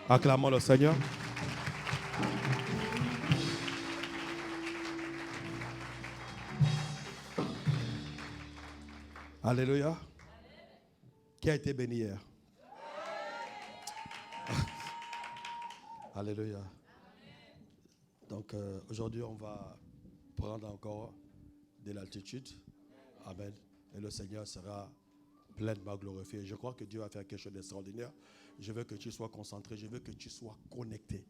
Acclamons le Seigneur. Alléluia. Qui a été béni hier? Alléluia. Donc aujourd'hui, on va prendre encore de l'altitude. Amen. Et le Seigneur sera pleinement glorifié. Je crois que Dieu va faire quelque chose d'extraordinaire. Je veux que tu sois concentré. Je veux que tu sois connecté.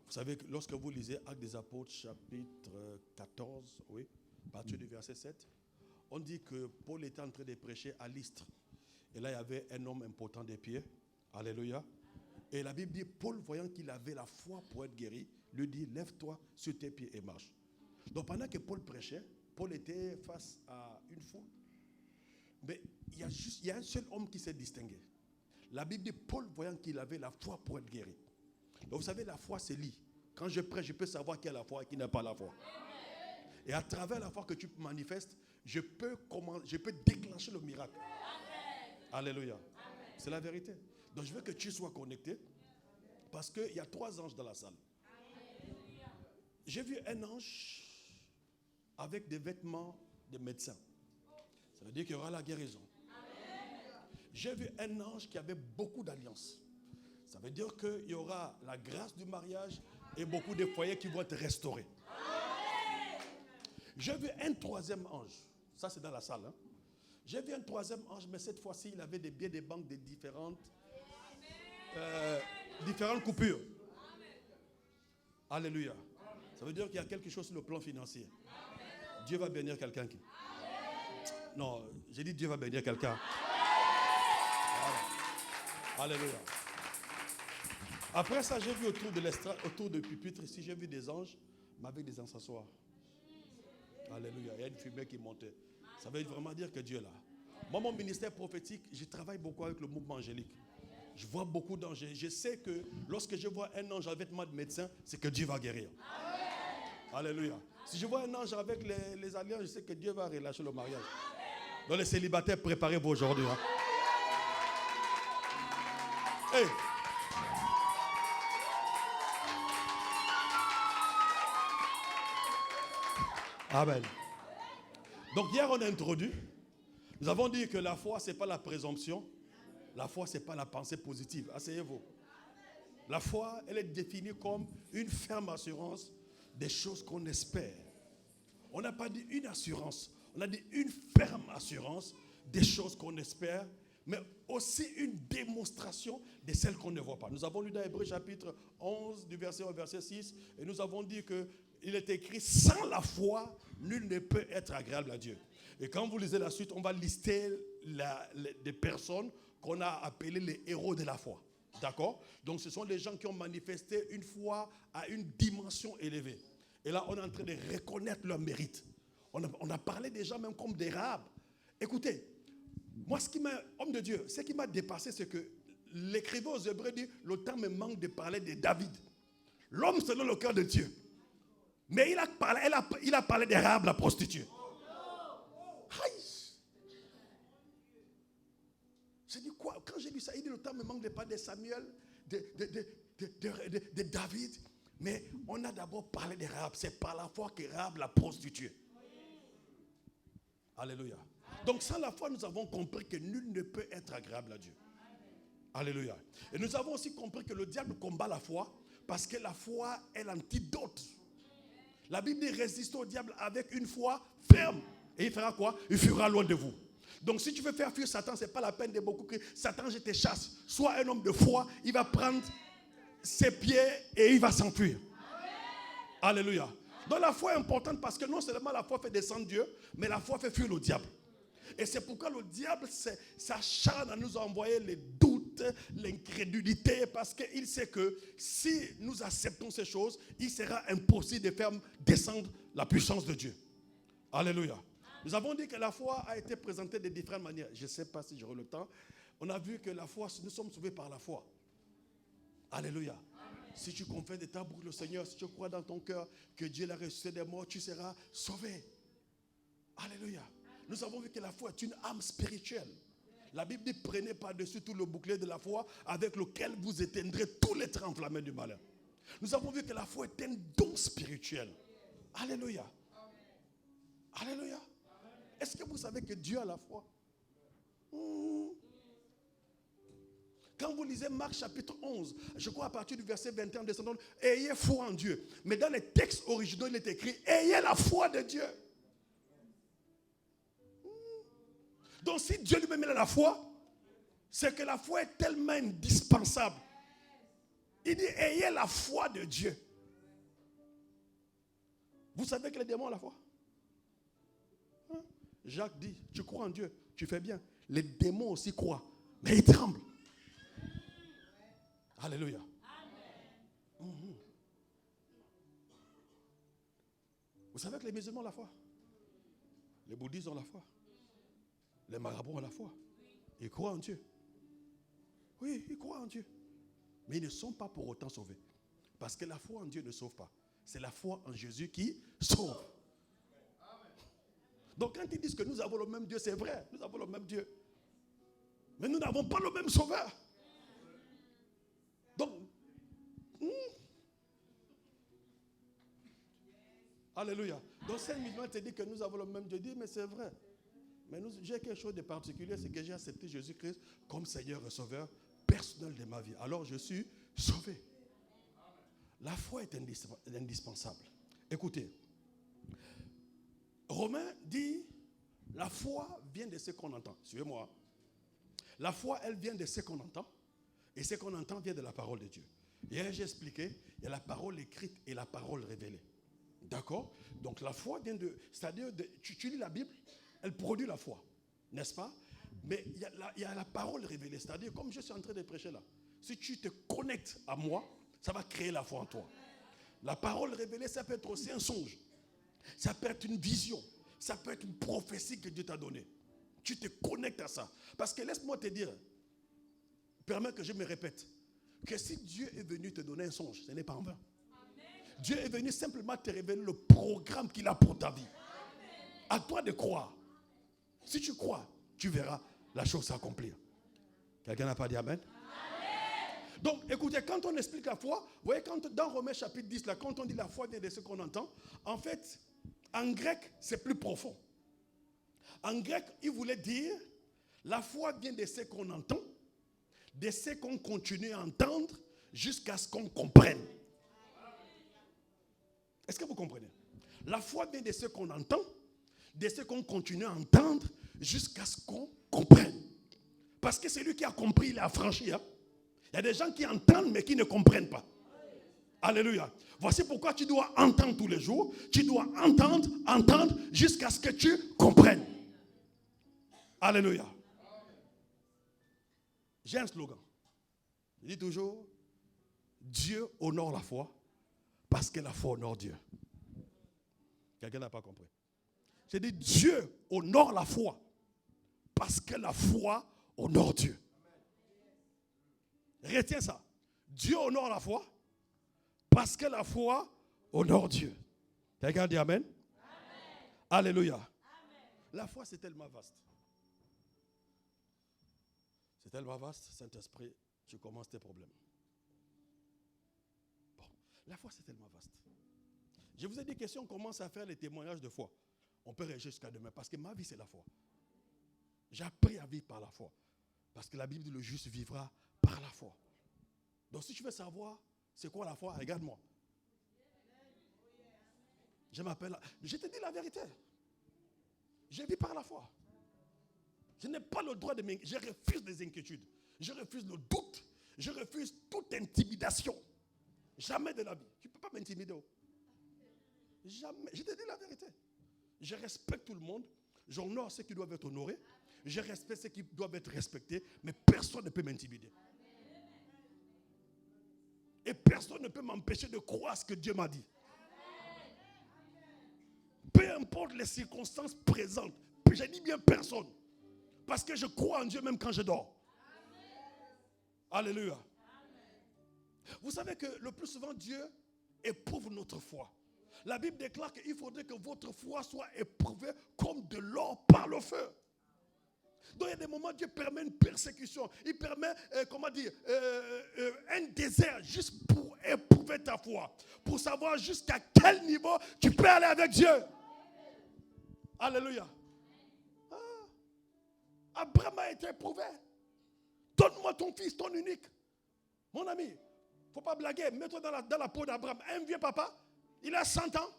Vous savez que lorsque vous lisez Actes des Apôtres, chapitre 14, oui, à partir du verset 7, on dit que Paul était en train de prêcher à Lystre. Et là, il y avait un homme important des pieds. Alléluia. Et la Bible dit, Paul, voyant qu'il avait la foi pour être guéri, lui dit, lève-toi sur tes pieds et marche. Donc pendant que Paul prêchait, Paul était face à une foule. Mais il y a un seul homme qui s'est distingué. La Bible dit, Paul, voyant qu'il avait la foi pour être guéri. Donc vous savez, la foi, c'est lit. Quand je prêche, je peux savoir qui a la foi et qui n'a pas la foi. Et à travers la foi que tu manifestes, je peux déclencher le miracle. Alléluia. C'est la vérité. Donc je veux que tu sois connecté. Parce qu'il y a 3 anges dans la salle. J'ai vu un ange avec des vêtements de médecin. Ça veut dire qu'il y aura la guérison. J'ai vu un ange qui avait beaucoup d'alliances. Ça veut dire qu'il y aura la grâce du mariage et beaucoup de foyers qui vont être restaurés. J'ai vu un 3e ange. Ça, c'est dans la salle. Hein? J'ai vu un 3e ange, mais cette fois-ci, il avait des billets de banque de différentes coupures. Alléluia. Ça veut dire qu'il y a quelque chose sur le plan financier. Dieu va bénir quelqu'un qui... Non, j'ai dit Dieu va bénir quelqu'un. Voilà. Alléluia. Après ça, j'ai vu autour du pupitre ici, j'ai vu des anges, mais avec des encensoirs. Alléluia. Il y a une fumée qui montait. Ça veut vraiment dire que Dieu est là. Moi, mon ministère prophétique, je travaille beaucoup avec le mouvement angélique. Je vois beaucoup d'anges. Je sais que lorsque je vois un ange avec vêtements de médecin, c'est que Dieu va guérir. Alléluia. Si je vois un ange avec les alliances, je sais que Dieu va relâcher le mariage. Donc les célibataires, préparez-vous aujourd'hui. Hein. Hey. Amen. Donc hier on a introduit, nous avons dit que la foi ce n'est pas la présomption, la foi ce n'est pas la pensée positive. Asseyez-vous. La foi elle est définie comme une ferme assurance des choses qu'on espère. On n'a pas dit une assurance, on a dit une ferme assurance des choses qu'on espère, mais aussi une démonstration de celles qu'on ne voit pas. Nous avons lu dans Hébreux chapitre 11 du verset 1 au verset 6 et nous avons dit qu'il est écrit sans la foi, nul ne peut être agréable à Dieu. Et quand vous lisez la suite, on va lister des personnes qu'on a appelées les héros de la foi. D'accord? Donc ce sont des gens qui ont manifesté une foi à une dimension élevée. Et là, on est en train de reconnaître leur mérite. On a parlé des gens même comme des Rahab. Écoutez, moi, homme de Dieu, ce qui m'a dépassé, c'est que l'écrivain aux Hébreux dit, le temps me manque de parler de David. L'homme selon le cœur de Dieu. Mais il a parlé de Rahab, la prostituée. Aïe. J'ai dit quoi? Quand j'ai lu ça, il dit, le temps me manque de parler de Samuel, de David. Mais on a d'abord parlé de Rahab. C'est par la foi que Rahab l'a prostituée. Alléluia. Donc sans la foi, nous avons compris que nul ne peut être agréable à Dieu. Alléluia. Et nous avons aussi compris que le diable combat la foi parce que la foi est l'antidote. La Bible dit résistez au diable avec une foi ferme. Et il fera quoi? Il fuira loin de vous. Donc si tu veux faire fuir Satan, ce n'est pas la peine de beaucoup que Satan, je te chasse. Sois un homme de foi, il va prendre ses pieds et il va s'enfuir. Alléluia. Donc la foi est importante parce que non seulement la foi fait descendre Dieu, mais la foi fait fuir le diable. Et c'est pourquoi le diable s'acharne à nous envoyer les doutes, l'incrédulité, parce qu'il sait que si nous acceptons ces choses, il sera impossible de faire descendre la puissance de Dieu. Alléluia. Nous avons dit que la foi a été présentée de différentes manières. Je ne sais pas si j'aurai le temps. On a vu que la foi, nous sommes sauvés par la foi. Alléluia. Amen. Si tu confesses de ta bouche le Seigneur, si tu crois dans ton cœur que Dieu l'a ressuscité des morts, tu seras sauvé. Alléluia. Nous avons vu que la foi est une âme spirituelle. La Bible dit, prenez par-dessus tout le bouclier de la foi avec lequel vous éteindrez tous les traits enflammés du malheur. Nous avons vu que la foi est un don spirituel. Alléluia. Alléluia. Est-ce que vous savez que Dieu a la foi? Quand vous lisez Marc chapitre 11, je crois à partir du verset 21, descendant, ayez foi en Dieu. Mais dans les textes originaux, il est écrit, ayez la foi de Dieu. Donc si Dieu lui-même a la foi, c'est que la foi est tellement indispensable. Il dit, ayez la foi de Dieu. Vous savez que les démons ont la foi? Jacques dit, tu crois en Dieu, tu fais bien. Les démons aussi croient, mais ils tremblent. Alléluia. Vous savez que les musulmans ont la foi. Les bouddhistes ont la foi. Les marabouts ont la foi. Ils croient en Dieu. Oui, ils croient en Dieu. Mais ils ne sont pas pour autant sauvés. Parce que la foi en Dieu ne sauve pas. C'est la foi en Jésus qui sauve. Donc quand ils disent que nous avons le même Dieu, c'est vrai. Nous avons le même Dieu. Mais nous n'avons pas le même sauveur. Donc, alléluia. Donc Saint-Musulman te dit que nous avons le même Dieu. Dit, mais c'est vrai. Mais j'ai quelque chose de particulier, c'est que j'ai accepté Jésus-Christ comme Seigneur et Sauveur personnel de ma vie. Alors je suis sauvé. La foi est indispensable. Écoutez, Romain dit, la foi vient de ce qu'on entend. Suivez-moi. La foi, elle vient de ce qu'on entend. Et ce qu'on entend vient de la parole de Dieu. Hier, j'ai expliqué, il y a la parole écrite et la parole révélée. D'accord? Donc la foi vient de... C'est-à-dire, tu lis la Bible, elle produit la foi. N'est-ce pas? Mais il y a la parole révélée. C'est-à-dire, comme je suis en train de prêcher là, si tu te connectes à moi, ça va créer la foi en toi. La parole révélée, ça peut être aussi un songe. Ça peut être une vision. Ça peut être une prophétie que Dieu t'a donnée. Tu te connectes à ça. Parce que laisse-moi te dire, permets que je me répète, que si Dieu est venu te donner un songe, ce n'est pas en vain. Amen. Dieu est venu simplement te révéler le programme qu'il a pour ta vie. Amen. À toi de croire. Si tu crois, tu verras la chose s'accomplir. Quelqu'un n'a pas dit Amen? Amen. Donc, écoutez, quand on explique la foi, vous voyez, dans Romains chapitre 10, là, quand on dit la foi vient de ce qu'on entend, en fait, en grec, c'est plus profond. En grec, il voulait dire, la foi vient de ce qu'on entend, de ce qu'on continue à entendre jusqu'à ce qu'on comprenne. Est-ce que vous comprenez? La foi vient de ce qu'on entend, de ce qu'on continue à entendre jusqu'à ce qu'on comprenne. Parce que celui qui a compris, il est affranchi. Hein? Il y a des gens qui entendent mais qui ne comprennent pas. Alléluia. Voici pourquoi tu dois entendre tous les jours. Tu dois entendre jusqu'à ce que tu comprennes. Alléluia. J'ai un slogan. Je dis toujours, Dieu honore la foi parce que la foi honore Dieu. Quelqu'un n'a pas compris. J'ai dit, Dieu honore la foi parce que la foi honore Dieu. Retiens ça. Dieu honore la foi parce que la foi honore Dieu. Quelqu'un dit Amen? Amen. Alléluia. Amen. La foi, c'est tellement vaste. C'est tellement vaste, Saint-Esprit, tu commences tes problèmes. Bon, la foi, c'est tellement vaste. Je vous ai dit que si on commence à faire les témoignages de foi, on peut réagir jusqu'à demain. Parce que ma vie, c'est la foi. J'ai appris à vivre par la foi. Parce que la Bible dit le juste vivra par la foi. Donc si tu veux savoir c'est quoi la foi, regarde-moi. Je te dis la vérité. Je vis par la foi. Je n'ai pas le droit de m'inquiéter. Je refuse les inquiétudes. Je refuse le doute. Je refuse toute intimidation. Jamais de la vie. Tu ne peux pas m'intimider. Jamais. Je te dis la vérité. Je respecte tout le monde. J'honore ceux qui doivent être honorés. Je respecte ceux qui doivent être respectés. Mais personne ne peut m'intimider. Et personne ne peut m'empêcher de croire ce que Dieu m'a dit. Peu importe les circonstances présentes. Je dis bien personne. Parce que je crois en Dieu même quand je dors. Alléluia. Vous savez que le plus souvent Dieu éprouve notre foi. La Bible déclare qu'il faudrait que votre foi soit éprouvée comme de l'or par le feu. Donc il y a des moments, Dieu permet une persécution. Il permet, un désert juste pour éprouver ta foi. Pour savoir jusqu'à quel niveau tu peux aller avec Dieu. Alléluia. Abraham a été éprouvé. Donne-moi ton fils, ton unique. Mon ami, il ne faut pas blaguer. Mets-toi dans la peau d'Abraham. Un vieux papa, il a 100 ans.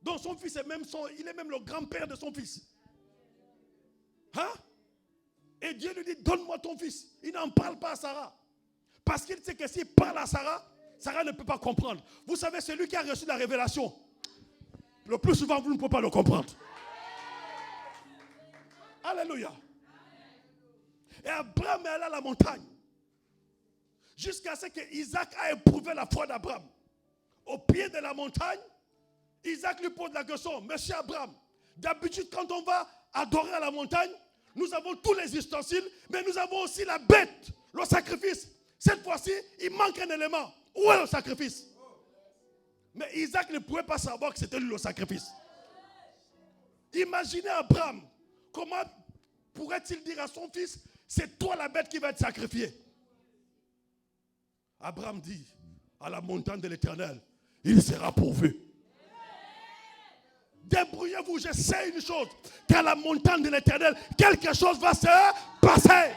Donc son fils il est même le grand-père de son fils. Hein? Et Dieu lui dit, donne-moi ton fils. Il n'en parle pas à Sarah. Parce qu'il sait que s'il parle à Sarah, Sarah ne peut pas comprendre. Vous savez, celui qui a reçu la révélation, le plus souvent, vous ne pouvez pas le comprendre. Alléluia. Et Abraham est allé à la montagne. Jusqu'à ce que Isaac a éprouvé la foi d'Abraham. Au pied de la montagne, Isaac lui pose la question, Monsieur Abraham, d'habitude quand on va adorer à la montagne, nous avons tous les ustensiles, mais nous avons aussi la bête, le sacrifice. Cette fois-ci, il manque un élément. Où est le sacrifice? Mais Isaac ne pouvait pas savoir que c'était lui le sacrifice. Imaginez Abraham, comment pourrait-il dire à son fils, c'est toi la bête qui va être sacrifiée? Abraham dit, à la montagne de l'Éternel, il sera pourvu. Débrouillez-vous, je sais une chose, qu'à la montagne de l'Éternel, quelque chose va se passer.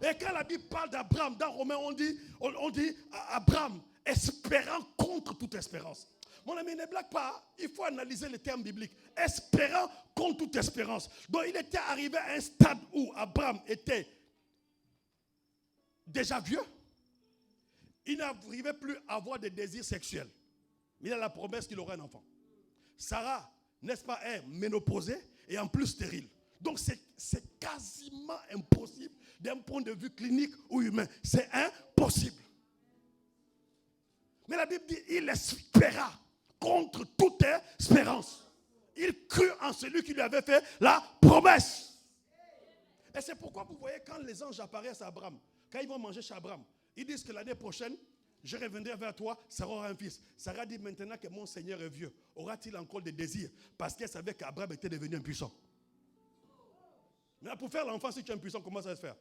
Et quand la Bible parle d'Abraham, dans Romains, on dit Abraham, espérant contre toute espérance. Mon ami, ne blague pas, il faut analyser les termes bibliques. Espérant contre toute espérance. Donc il était arrivé à un stade où Abraham était déjà vieux. Il n'arrivait plus à avoir des désirs sexuels. Mais il a la promesse qu'il aura un enfant. Sarah, n'est-ce pas, est ménopausée et en plus stérile. Donc c'est quasiment impossible d'un point de vue clinique ou humain. C'est impossible. Mais la Bible dit, il espéra contre toute espérance. Il crut en celui qui lui avait fait la promesse. Et c'est pourquoi vous voyez quand les anges apparaissent à Abraham, quand ils vont manger chez Abraham, ils disent que l'année prochaine, je reviendrai vers toi, Sarah aura un fils. Sarah dit, maintenant que mon Seigneur est vieux, aura-t-il encore des désirs? Parce qu'elle savait qu'Abraham était devenu impuissant. Mais pour faire l'enfant, si tu es impuissant, comment ça va se faire?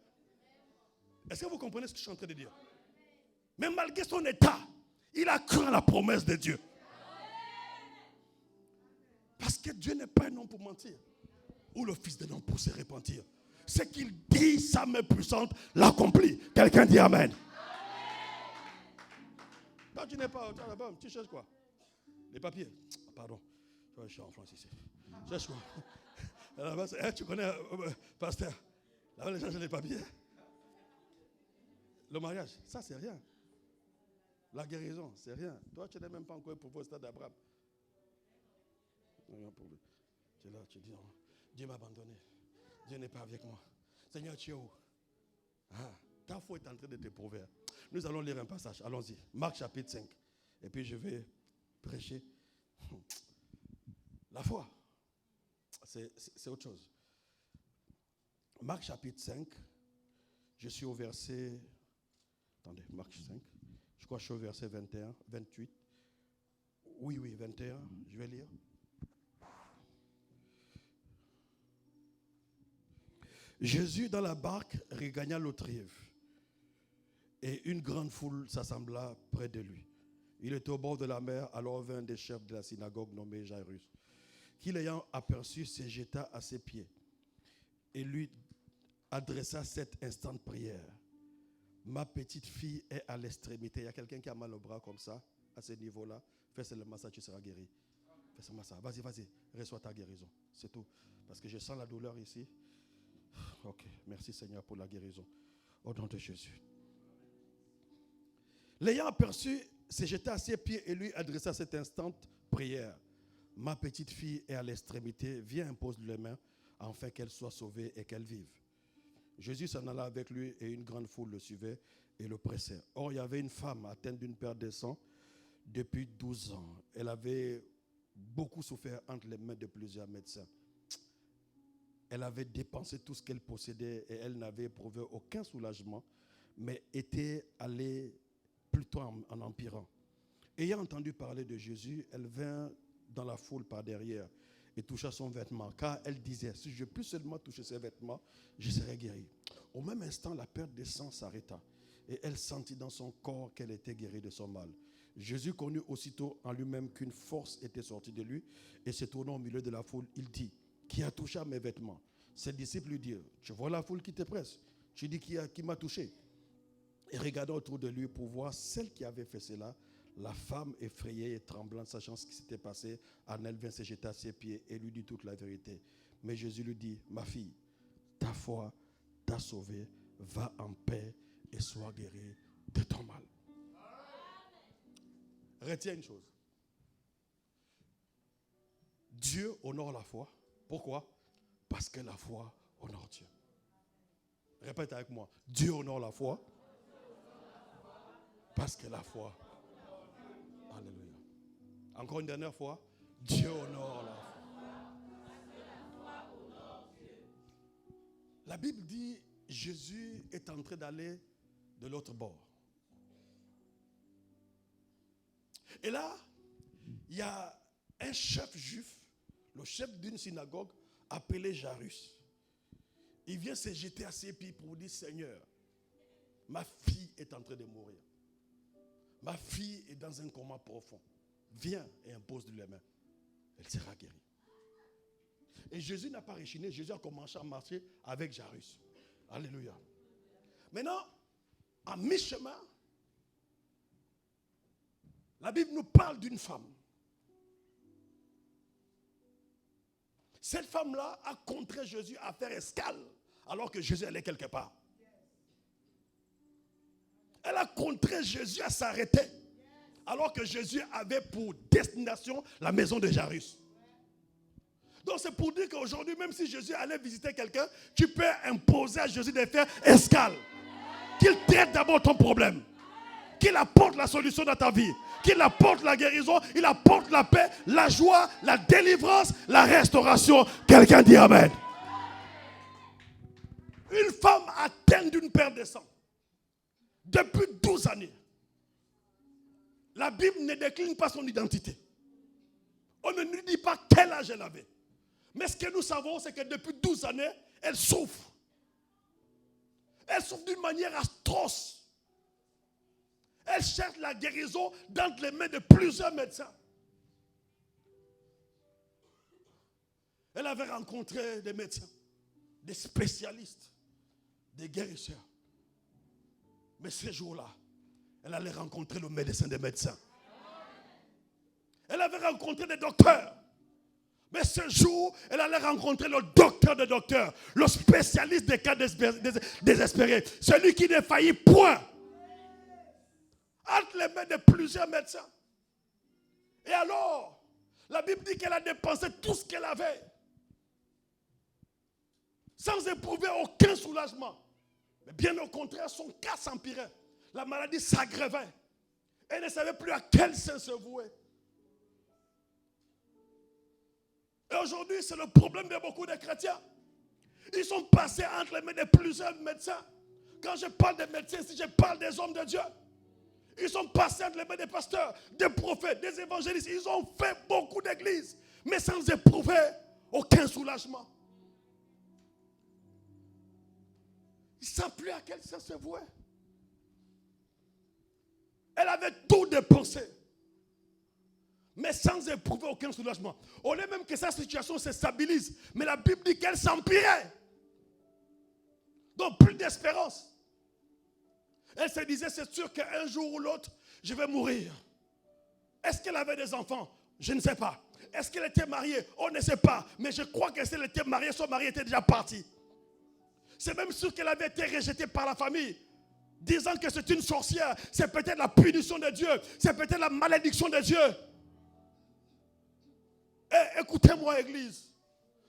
Est-ce que vous comprenez ce que je suis en train de dire? Mais malgré son état, il a cru à la promesse de Dieu. Parce que Dieu n'est pas un homme pour mentir. Ou le fils d'un homme pour se repentir. Ce qu'il dit, sa main puissante l'accomplit. Quelqu'un dit Amen. Quand tu n'es pas au travail, tu cherches quoi? Les papiers. Pardon. Je suis en France ici. Cherche quoi? Tu connais, pasteur? Là-bas, les gens cherchent les papiers. Le mariage, ça c'est rien. La guérison, c'est rien. Toi, tu n'es même pas encore éprouvé au stade d'Abraham. Tu es là, tu dis non. Dieu m'a abandonné. Dieu n'est pas avec moi. Seigneur, tu es où? Ta foi est en train de t'éprouver. Nous allons lire un passage. Allons-y. Marc chapitre 5. Et puis je vais prêcher. La foi, c'est autre chose. Marc chapitre 5. Je suis au verset... Attendez, Marc 5. Je crois que je suis au verset 21, 28. Oui, 21. Je vais lire. Jésus, dans la barque, regagna l'autre rive. Et une grande foule s'assembla près de lui. Il était au bord de la mer, alors vint un des chefs de la synagogue nommé Jairus, qui l'ayant aperçu se jeta à ses pieds et lui adressa cette instante prière. Ma petite fille est à l'extrémité. Il y a quelqu'un qui a mal au bras comme ça, à ce niveau-là. Fais seulement ça, tu seras guéri. Fais seulement ça. Vas-y, reçois ta guérison. C'est tout. Parce que je sens la douleur ici. Ok, merci Seigneur pour la guérison. Au nom de Jésus. L'ayant aperçu, se jeta à ses pieds et lui adressa cette instante prière. Ma petite fille est à l'extrémité. Viens, impose les mains, afin qu'elle soit sauvée et qu'elle vive. Jésus s'en alla avec lui et une grande foule le suivait et le pressait. Or, il y avait une femme atteinte d'une perte de sang depuis 12 ans. Elle avait beaucoup souffert entre les mains de plusieurs médecins. Elle avait dépensé tout ce qu'elle possédait et elle n'avait éprouvé aucun soulagement, mais était allée plutôt en empirant. Ayant entendu parler de Jésus, elle vint dans la foule par derrière et toucha son vêtement, car elle disait, si je puis seulement toucher ses vêtements, je serai guérie. Au même instant, la perte de sang s'arrêta, et elle sentit dans son corps qu'elle était guérie de son mal. Jésus connut aussitôt en lui-même qu'une force était sortie de lui, et se tournant au milieu de la foule, il dit, qui a touché à mes vêtements? Ses disciples lui dirent, tu vois la foule qui te presse, tu dis qui m'a touché? Et regardant autour de lui pour voir celle qui avait fait cela, la femme effrayée et tremblante, sachant ce qui s'était passé, en elle vint se jeter à ses pieds et lui dit toute la vérité. Mais Jésus lui dit, ma fille, ta foi t'a sauvée, va en paix et sois guérie de ton mal. Retiens une chose. Dieu honore la foi. Pourquoi? Parce que la foi honore Dieu. Répète avec moi. Dieu honore la foi. Parce que la foi. Alléluia. Encore une dernière fois. Dieu honore la foi. La Bible dit, Jésus est en train d'aller de l'autre bord. Et là, il y a un chef juif, le chef d'une synagogue, appelé Jairus. Il vient se jeter à ses pieds pour dire, Seigneur, ma fille est en train de mourir. Ma fille est dans un coma profond. Viens et impose-lui les mains. Elle sera guérie. Et Jésus n'a pas rechigné. Jésus a commencé à marcher avec Jairus. Alléluia. Maintenant, à mi-chemin, la Bible nous parle d'une femme. Cette femme-là a contré Jésus à faire escale alors que Jésus allait quelque part. Elle a contré Jésus à s'arrêter alors que Jésus avait pour destination la maison de Jairus. Donc c'est pour dire qu'aujourd'hui, même si Jésus allait visiter quelqu'un, tu peux imposer à Jésus de faire escale. Qu'il traite d'abord ton problème. Qu'il apporte la solution dans ta vie. Qu'il apporte la guérison, il apporte la paix, la joie, la délivrance, la restauration. Quelqu'un dit Amen. Une femme atteinte d'une perte de sang. Depuis 12 années. La Bible ne décline pas son identité. On ne nous dit pas quel âge elle avait. Mais ce que nous savons, c'est que depuis 12 années, elle souffre. Elle souffre d'une manière atroce. Elle cherche la guérison dans les mains de plusieurs médecins. Elle avait rencontré des médecins, des spécialistes, des guérisseurs. Mais ce jour-là, elle allait rencontrer le médecin des médecins. Elle avait rencontré des docteurs. Mais ce jour, elle allait rencontrer le docteur des docteurs, le spécialiste des cas désespérés, celui qui ne faillit point. Entre les mains de plusieurs médecins. Et alors, la Bible dit qu'elle a dépensé tout ce qu'elle avait. Sans éprouver aucun soulagement. Mais bien au contraire, son cas s'empirait. La maladie s'aggravait. Elle ne savait plus à quel saint se vouer. Et aujourd'hui, c'est le problème de beaucoup de chrétiens. Ils sont passés entre les mains de plusieurs médecins. Quand je parle des médecins, si je parle des hommes de Dieu, ils sont passés entre les mains des pasteurs, des prophètes, des évangélistes. Ils ont fait beaucoup d'églises, mais sans éprouver aucun soulagement. Ils ne savent plus à quel saint se vouer. Elle avait tout dépensé, mais sans éprouver aucun soulagement. Au lieu même que sa situation se stabilise, mais la Bible dit qu'elle s'empirait. Donc plus d'espérance. Elle se disait, c'est sûr qu'un jour ou l'autre, je vais mourir. Est-ce qu'elle avait des enfants? Je ne sais pas. Est-ce qu'elle était mariée? On ne sait pas. Mais je crois que si elle était mariée, son mari était déjà parti. C'est même sûr qu'elle avait été rejetée par la famille, disant que c'est une sorcière. C'est peut-être la punition de Dieu. C'est peut-être la malédiction de Dieu. Et écoutez-moi, Église.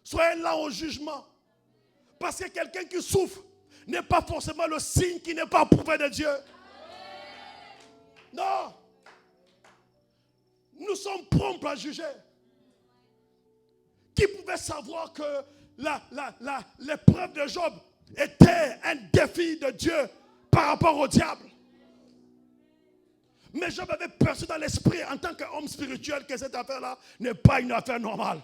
Soyez là au jugement. Parce que quelqu'un qui souffre n'est pas forcément le signe qui n'est pas approuvé de Dieu. Non. Nous sommes prompts à juger. Qui pouvait savoir que l'épreuve de Job était un défi de Dieu par rapport au diable? Mais Job avait perçu dans l'esprit, en tant qu'homme spirituel, que cette affaire-là n'est pas une affaire normale.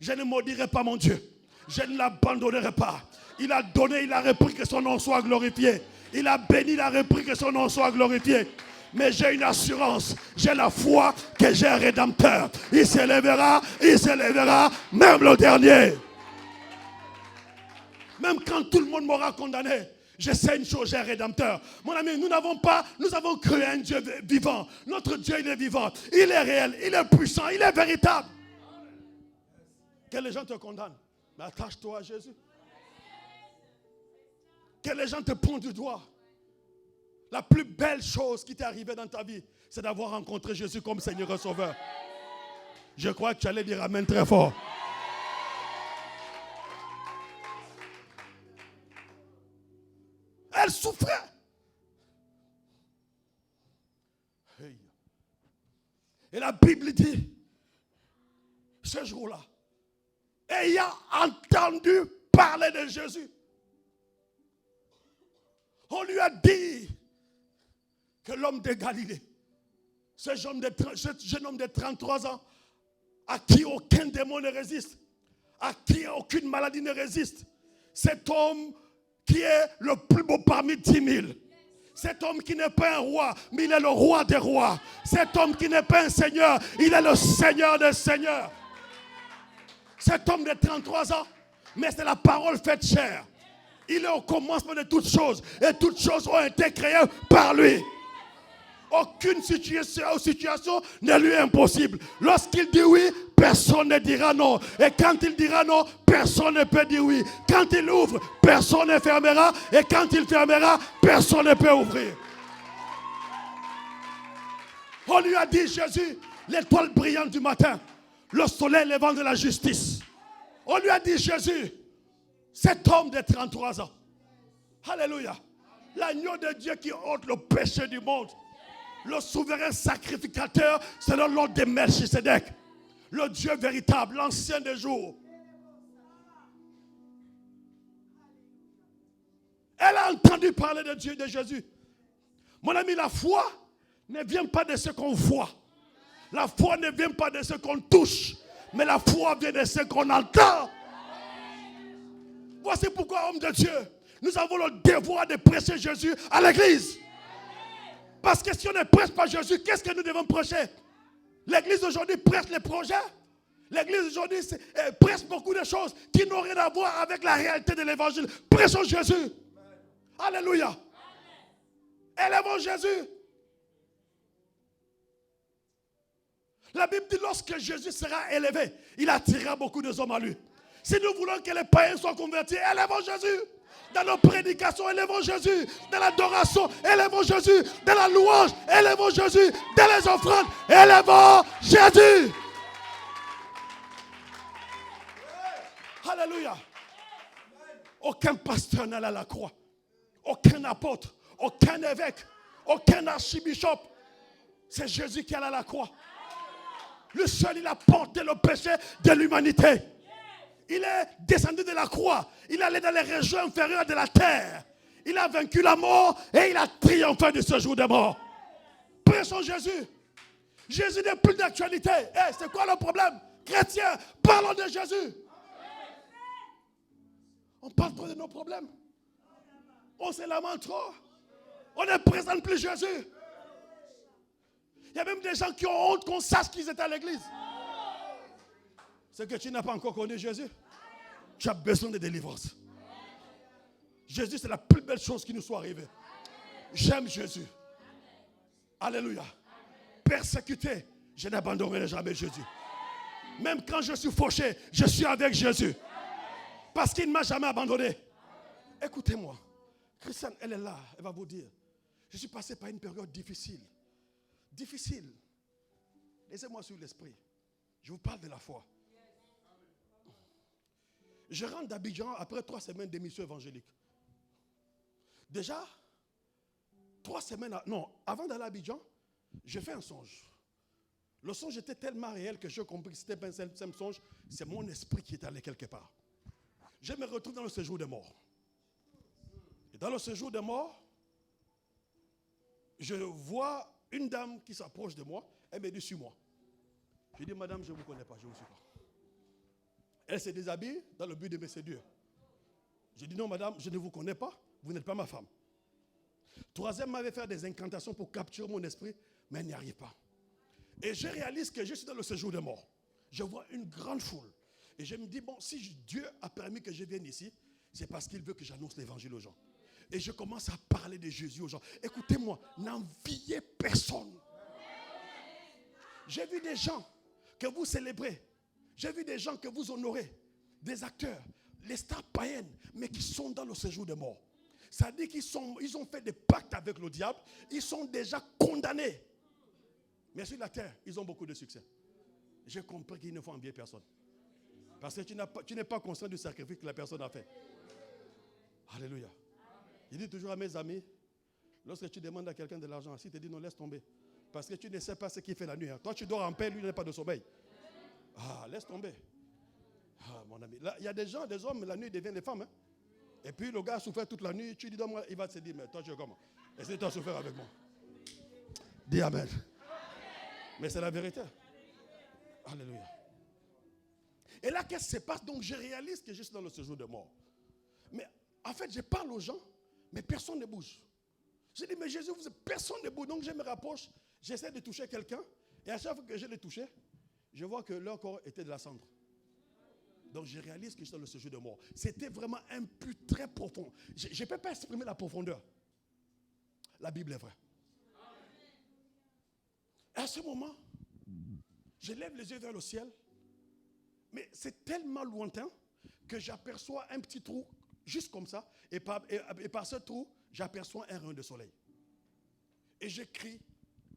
Je ne maudirai pas mon Dieu. Je ne l'abandonnerai pas. Il a donné, il a repris, que son nom soit glorifié. Il a béni, il a repris, que son nom soit glorifié. Mais j'ai une assurance, j'ai la foi que j'ai un rédempteur. Il s'élèvera, même le dernier. Même quand tout le monde m'aura condamné, je sais une chose, j'ai un rédempteur. Mon ami, nous avons cru à un Dieu vivant. Notre Dieu, il est vivant. Il est réel, il est puissant, il est véritable. Que les gens te condamnent, mais attache-toi à Jésus. Que les gens te pointent du doigt. La plus belle chose qui t'est arrivée dans ta vie, c'est d'avoir rencontré Jésus comme Seigneur et Sauveur. Je crois que tu allais dire amen très fort. Elle souffrait. Et la Bible dit, ce jour-là, ayant entendu parler de Jésus, on lui a dit que l'homme de Galilée, ce jeune homme de 33 ans, à qui aucun démon ne résiste, à qui aucune maladie ne résiste, cet homme qui est le plus beau parmi 10 000, cet homme qui n'est pas un roi, mais il est le roi des rois, cet homme qui n'est pas un seigneur, il est le Seigneur des seigneurs. Cet homme de 33 ans, mais c'est la parole faite chair. Il est au commencement de toutes choses, et toutes choses ont été créées par lui. Aucune situation ne lui est impossible. Lorsqu'il dit oui, personne ne dira non. Et quand il dira non, personne ne peut dire oui. Quand il ouvre, personne ne fermera. Et quand il fermera, personne ne peut ouvrir. On lui a dit, Jésus, l'étoile brillante du matin, le soleil levant de la justice. On lui a dit, Jésus, cet homme de 33 ans. Alléluia. L'agneau de Dieu qui ôte le péché du monde. Le souverain sacrificateur, c'est le nom de Melchisedec. Le Dieu véritable, l'ancien des jours. Elle a entendu parler de Dieu, de Jésus. Mon ami, la foi ne vient pas de ce qu'on voit. La foi ne vient pas de ce qu'on touche. Mais la foi vient de ce qu'on entend. Voici pourquoi, homme de Dieu, nous avons le devoir de prêcher Jésus à l'église. Parce que si on ne prêche pas Jésus, qu'est-ce que nous devons prêcher? L'église aujourd'hui prêche les projets. L'église aujourd'hui prêche beaucoup de choses qui n'ont rien à voir avec la réalité de l'évangile. Prêchons Jésus. Alléluia. Élevons Jésus. La Bible dit lorsque Jésus sera élevé, il attirera beaucoup de hommes à lui. Si nous voulons que les païens soient convertis, élevons Jésus. Dans nos prédications, élevons Jésus. Dans l'adoration, élevons Jésus. Dans la louange, élevons Jésus. Dans les offrandes, élevons Jésus. Alléluia. Aucun pasteur n'allait à la croix. Aucun apôtre, aucun évêque, aucun archibishop. C'est Jésus qui allait à la croix. Le seul, il a porté le péché de l'humanité. Il est descendu de la croix. Il allait dans les régions inférieures de la terre. Il a vaincu la mort et il a triomphé de ce jour de mort. Prêchons Jésus. Jésus n'est plus d'actualité. Hey, c'est quoi le problème? Chrétiens, parlons de Jésus. On parle trop de nos problèmes. On se lamente trop. On ne présente plus Jésus. Il y a même des gens qui ont honte qu'on sache qu'ils étaient à l'église. C'est que tu n'as pas encore connu Jésus. Tu as besoin de délivrance. Jésus, c'est la plus belle chose qui nous soit arrivée. J'aime Jésus. Alléluia. Persécuté, je n'abandonnerai jamais Jésus. Même quand je suis fauché, je suis avec Jésus. Parce qu'il ne m'a jamais abandonné. Écoutez-moi. Christiane, elle est là. Elle va vous dire. Je suis passé par une période difficile. Difficile. Laissez-moi sur l'esprit. Je vous parle de la foi. Je rentre d'Abidjan après 3 semaines d'émission évangélique. Déjà, 3 semaines, avant d'aller à Abidjan, j'ai fait un songe. Le songe était tellement réel que j'ai compris que ce n'était pas un simple songe, c'est mon esprit qui est allé quelque part. Je me retrouve dans le séjour des morts. Et dans le séjour des morts, je vois une dame qui s'approche de moi, elle me dit, suis-moi. Je dis, madame, je ne vous connais pas, je ne vous suis pas. Elle se déshabille dans le but de me séduire. J'ai dit non madame, je ne vous connais pas, vous n'êtes pas ma femme. Troisième, m'avait fait des incantations pour capturer mon esprit, mais elle n'y arrive pas. Et je réalise que je suis dans le séjour des morts. Je vois une grande foule. Et je me dis, bon, si Dieu a permis que je vienne ici, c'est parce qu'il veut que j'annonce l'évangile aux gens. Et je commence à parler de Jésus aux gens. Écoutez-moi, n'enviez personne. J'ai vu des gens que vous célébrez. J'ai vu des gens que vous honorez. Des acteurs, les stars païennes, mais qui sont dans le séjour des morts. Ça dit qu'ils ont fait des pactes avec le diable. Ils sont déjà condamnés. Mais sur la terre, ils ont beaucoup de succès. J'ai compris qu'il ne faut envier personne. Parce que tu n'es pas conscient du sacrifice que la personne a fait. Alléluia. Je dis toujours à mes amis, lorsque tu demandes à quelqu'un de l'argent, s'il te dit non, laisse tomber. Parce que tu ne sais pas ce qu'il fait la nuit. Toi, tu dors en paix, lui, il n'a pas de sommeil. Ah, laisse tomber. Ah, mon ami. Là, il y a des gens, des hommes, la nuit, ils deviennent des femmes. Hein? Et puis, le gars a souffert toute la nuit. Tu dis, donne-moi, il va se dire, mais toi, tu es comment? Essaye de souffrir avec moi. Dis Amen. Mais c'est la vérité. Alléluia. Et là, qu'est-ce qui se passe? Donc, je réalise que je suis dans le séjour de mort. Mais en fait, je parle aux gens, mais personne ne bouge. Je dis, mais Jésus, personne ne bouge. Donc, je me rapproche, j'essaie de toucher quelqu'un. Et à chaque fois que je l'ai touché, je vois que leur corps était de la cendre. Donc, je réalise que je suis dans le séjour de mort. C'était vraiment un but très profond. Je ne peux pas exprimer la profondeur. La Bible est vraie. Et à ce moment, je lève les yeux vers le ciel. Mais c'est tellement lointain que j'aperçois un petit trou, juste comme ça. Et par ce trou, j'aperçois un rayon de soleil. Et je crie,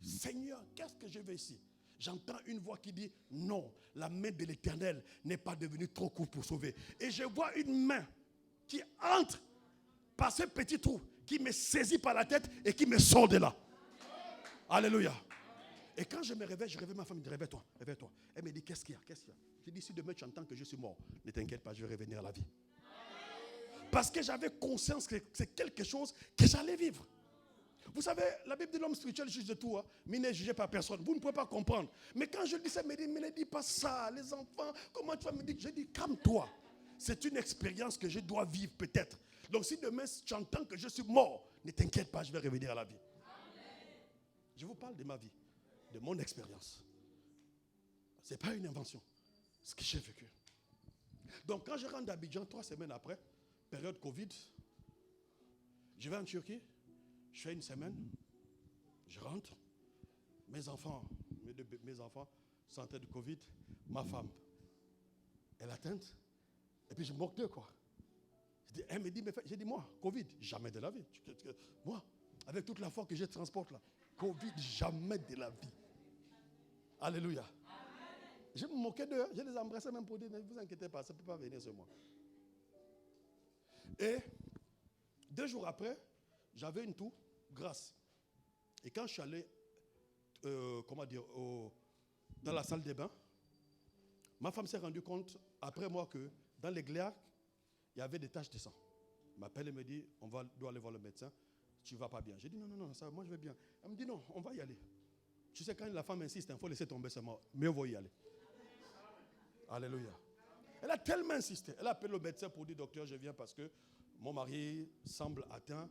Seigneur, qu'est-ce que je veux ici? J'entends une voix qui dit, non, la main de l'Éternel n'est pas devenue trop courte pour sauver. Et je vois une main qui entre par ce petit trou, qui me saisit par la tête et qui me sort de là. Alléluia. Et quand je me réveille, je réveille ma femme, elle me dit, réveille-toi, réveille-toi. Elle me dit, qu'est-ce qu'il y a, qu'est-ce qu'il y a? Je dis, si demain tu entends que je suis mort, ne t'inquiète pas, je vais revenir à la vie. Parce que j'avais conscience que c'est quelque chose que j'allais vivre. Vous savez, la Bible dit l'homme spirituel juge de tout, hein, mais n'est jugé par personne. Vous ne pouvez pas comprendre. Mais quand je dis ça, mais ne dis pas ça, les enfants, comment tu vas me dire? Je dis, calme-toi. C'est une expérience que je dois vivre peut-être. Donc si demain tu entends que je suis mort, ne t'inquiète pas, je vais revenir à la vie. Je vous parle de ma vie, de mon expérience. Ce n'est pas une invention. Ce que j'ai vécu. Donc quand je rentre d'Abidjan, 3 semaines après, période Covid, je vais en Turquie, je fais une semaine, je rentre, mes enfants sont atteints de Covid, ma femme, elle est atteinte, et puis je me moque d'eux quoi. Elle me dit, mais j'ai dit moi, Covid, jamais de la vie. Moi, avec toute la foi que je transporte là, Covid, jamais de la vie. Alléluia. Je me moquais d'eux, je les embrassais même pour dire, ne vous inquiétez pas, ça ne peut pas venir sur moi. Et 2 jours après, j'avais une toux grasse. Et quand je suis allé, dans la salle des bains, ma femme s'est rendue compte, après moi, que dans les glaires, il y avait des taches de sang. Elle m'appelle et me dit, doit aller voir le médecin, tu ne vas pas bien. J'ai dit, non, ça, moi je vais bien. Elle me dit, non, on va y aller. Tu sais, quand la femme insiste, il faut laisser tomber seulement, mais on va y aller. Alléluia. Elle a tellement insisté. Elle a appelé le médecin pour dire, docteur, je viens parce que mon mari semble atteint.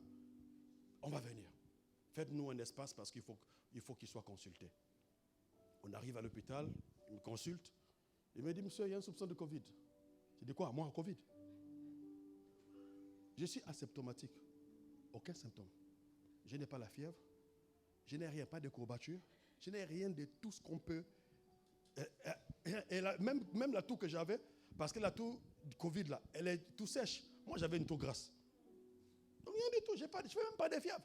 On va venir. Faites-nous un espace parce qu'il faut qu'il soit consulté. On arrive à l'hôpital, il me consulte. Il me dit, monsieur, il y a un soupçon de Covid. Je dis quoi? Moi, Covid? Je suis asymptomatique. Aucun symptôme. Je n'ai pas la fièvre. Je n'ai rien, pas de courbature. Je n'ai rien de tout ce qu'on peut. Et même la toux que j'avais, parce que la toux du Covid, là, elle est tout sèche. Moi, j'avais une toux grasse. Donc, rien du tout. Je ne fais même pas de fièvre.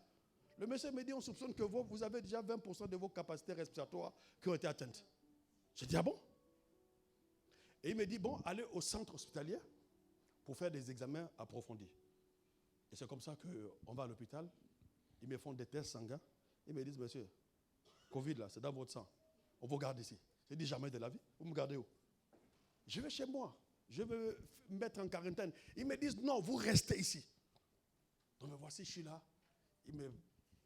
Le monsieur me dit, on soupçonne que vous avez déjà 20% de vos capacités respiratoires qui ont été atteintes. J'ai dit, ah bon? Et il me dit, bon, allez au centre hospitalier pour faire des examens approfondis. Et c'est comme ça qu'on va à l'hôpital. Ils me font des tests sanguins. Ils me disent, monsieur, Covid, là, c'est dans votre sang. On vous garde ici. J'ai dit, jamais de la vie. Vous me gardez où? Je vais chez moi. Je veux me mettre en quarantaine. Ils me disent, non, vous restez ici. Donc, me voici, je suis là. Ils me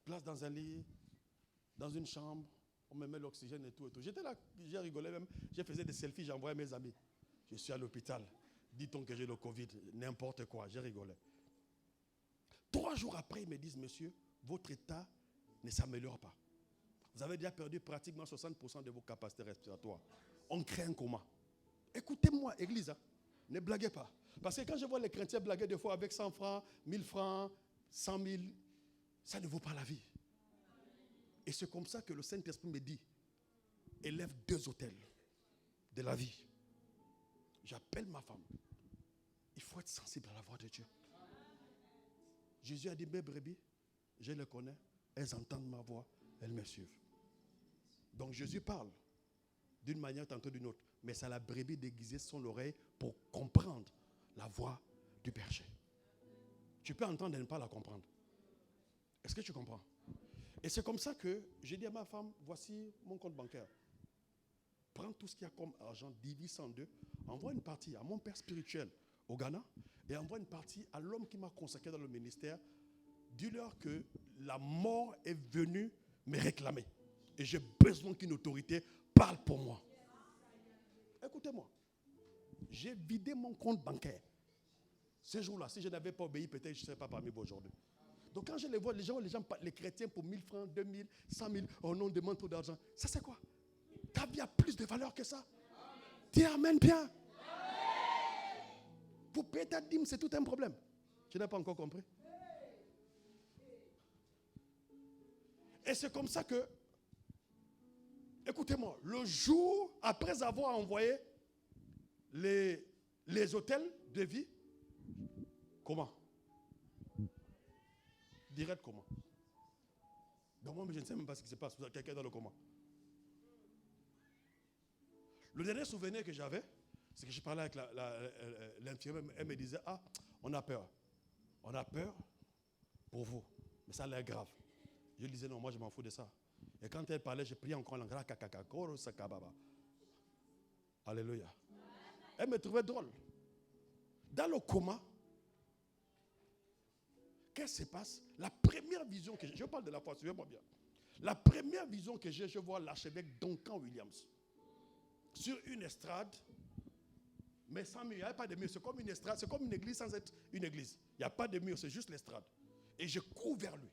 placent dans un lit, dans une chambre. On me met l'oxygène et tout. J'étais là, j'ai rigolé même. Je faisais des selfies, j'envoyais mes amis. Je suis à l'hôpital. Dit-on que j'ai le Covid, n'importe quoi, j'ai rigolé. 3 jours après, ils me disent, monsieur, votre état ne s'améliore pas. Vous avez déjà perdu pratiquement 60% de vos capacités respiratoires. On crée un coma. Écoutez-moi, église, hein, ne blaguez pas. Parce que quand je vois les chrétiens blaguer des fois avec 100 francs, 1000 francs, 100 000, ça ne vaut pas la vie. Et c'est comme ça que le Saint-Esprit me dit, élève 2 autels de la vie. J'appelle ma femme. Il faut être sensible à la voix de Dieu. Jésus a dit, mes brebis, je les connais, elles entendent ma voix, elles me suivent. Donc Jésus parle d'une manière tantôt d'une autre, mais c'est à la brebis d'aiguiser son oreille pour comprendre la voix du berger. Tu peux entendre et ne pas la comprendre. Est-ce que tu comprends? Et c'est comme ça que j'ai dit à ma femme, voici mon compte bancaire. Prends tout ce qu'il y a comme argent, divise en 2, envoie une partie à mon père spirituel au Ghana et envoie une partie à l'homme qui m'a consacré dans le ministère. Dis-leur que la mort est venue me réclamer. Et j'ai besoin qu'une autorité parle pour moi. Écoutez-moi. J'ai vidé mon compte bancaire. Ce jour-là, si je n'avais pas obéi, peut-être je ne serais pas parmi vous aujourd'hui. Donc quand je les vois, les chrétiens pour 1000 francs, 2000, 100 000, oh non, on demande trop d'argent. Ça c'est quoi? Ta vie a plus de valeur que ça. Dis amen bien. Pour payer ta dîme, c'est tout un problème. Tu n'as pas encore compris? Et c'est comme ça que, écoutez-moi, le jour après avoir envoyé les hôtels de vie, comment? Direct comment? Donc moi, je ne sais même pas ce qui se passe. Quelqu'un dans le comment? Le dernier souvenir que j'avais, c'est que je parlais avec l'infirmière. Elle me disait, ah, on a peur. On a peur pour vous. Mais ça a l'air grave. Je lui disais, non, moi je m'en fous de ça. Et quand elle parlait, je priais encore en langue. Alléluia. Elle me trouvait drôle. Dans le coma, qu'est-ce qui se passe? La première vision que j'ai, je parle de la foi, suivez-moi bien. La première vision que j'ai, je vois l'archevêque Duncan Williams sur une estrade, mais sans mur. Il n'y a pas de mur. C'est comme une estrade, c'est comme une église sans être une église. Il n'y a pas de mur, c'est juste l'estrade. Et je cours vers lui.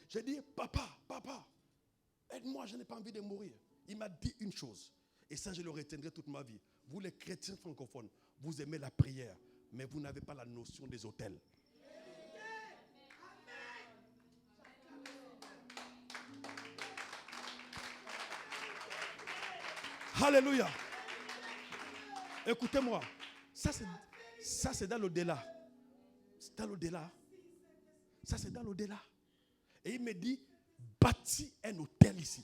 J'ai dit, papa, aide-moi, je n'ai pas envie de mourir. Il m'a dit une chose, et ça je le retiendrai toute ma vie. Vous les chrétiens francophones, vous aimez la prière, mais vous n'avez pas la notion des autels. Alléluia. Écoutez-moi, ça c'est dans l'au-delà. C'est dans l'au-delà. Ça c'est dans l'au-delà. Et il me dit, bâtis un hôtel ici.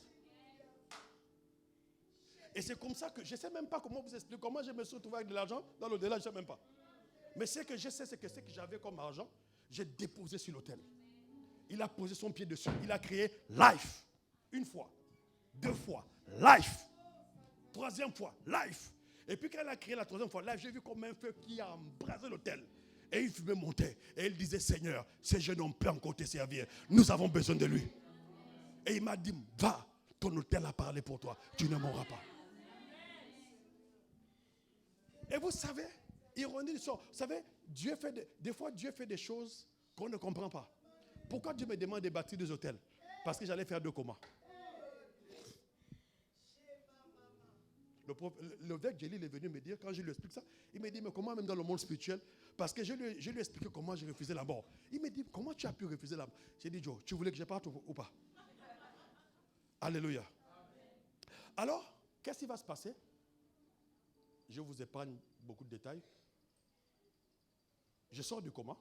Et c'est comme ça que je ne sais même pas comment vous expliquer, comment je me suis retrouvé avec de l'argent dans l'au-delà, je ne sais même pas. Mais ce que je sais, c'est que ce que j'avais comme argent, j'ai déposé sur l'hôtel. Il a posé son pied dessus. Il a créé Life. 1 fois, 2 fois, Life. 3e fois, Life. Et puis quand il a créé la 3e fois, Life, j'ai vu comme un feu qui a embrasé l'hôtel. Et il fumait monter. Et il disait, Seigneur, ce jeune homme peut encore te servir. Nous avons besoin de lui. Et il m'a dit, va, ton hôtel a parlé pour toi. Tu ne mourras pas. Et vous savez, ironie du sort, vous savez, des fois Dieu fait des choses qu'on ne comprend pas. Pourquoi Dieu me demande de bâtir des hôtels? Parce que j'allais faire 2 comas. Le vec Jelil est venu me dire, quand je lui explique ça, il me dit, mais comment même dans le monde spirituel? Parce que je lui ai expliqué comment j'ai refusé la mort. Il me dit, comment tu as pu refuser la mort? J'ai dit, Joe, tu voulais que je parte ou pas? Alléluia. Alors, qu'est-ce qui va se passer? Je vous épargne beaucoup de détails. Je sors du coma.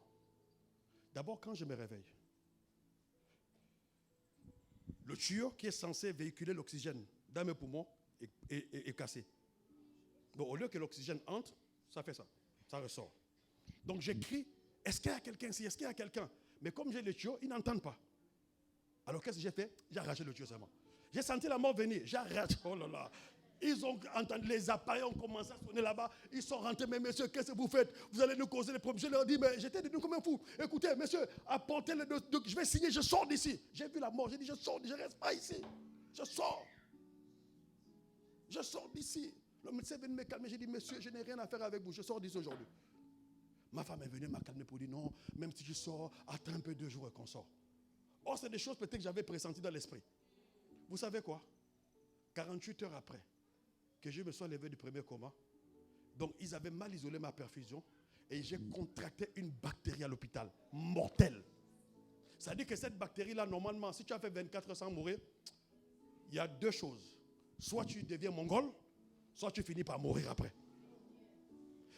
D'abord, quand je me réveille, le tuyau qui est censé véhiculer l'oxygène dans mes poumons est cassé. Donc, au lieu que l'oxygène entre, ça fait ça. Ça ressort. Donc, j'écris, est-ce qu'il y a quelqu'un ici? Est-ce qu'il y a quelqu'un? Mais comme j'ai le tuyau, ils n'entendent pas. Alors, qu'est-ce que j'ai fait? J'ai arraché le tuyau seulement. J'ai senti la mort venir. J'ai arraché. Oh là là. Ils ont entendu, les appareils ont commencé à sonner là-bas. Ils sont rentrés, mais monsieur, qu'est-ce que vous faites? Vous allez nous causer des problèmes. Je leur dis, mais j'étais devenu comme un fou. Écoutez, monsieur, apportez le document. Je vais signer, je sors d'ici. J'ai vu la mort, j'ai dit, je sors, je ne reste pas ici. Je sors. Je sors d'ici. Le médecin est venu me calmer. J'ai dit, monsieur, je n'ai rien à faire avec vous. Je sors d'ici aujourd'hui. Ma femme est venue m'a calmé pour dire, non, même si je sors, attends un peu 2 jours et qu'on sort. Or, c'est des choses peut-être que j'avais pressenties dans l'esprit. Vous savez quoi? 48 heures après que je me sois levé du premier coma, donc ils avaient mal isolé ma perfusion et j'ai contracté une bactérie à l'hôpital, mortelle. Ça veut dire que cette bactérie-là, normalement, si tu as fait 24 heures sans mourir, il y a 2 choses. Soit tu deviens mongol, soit tu finis par mourir après.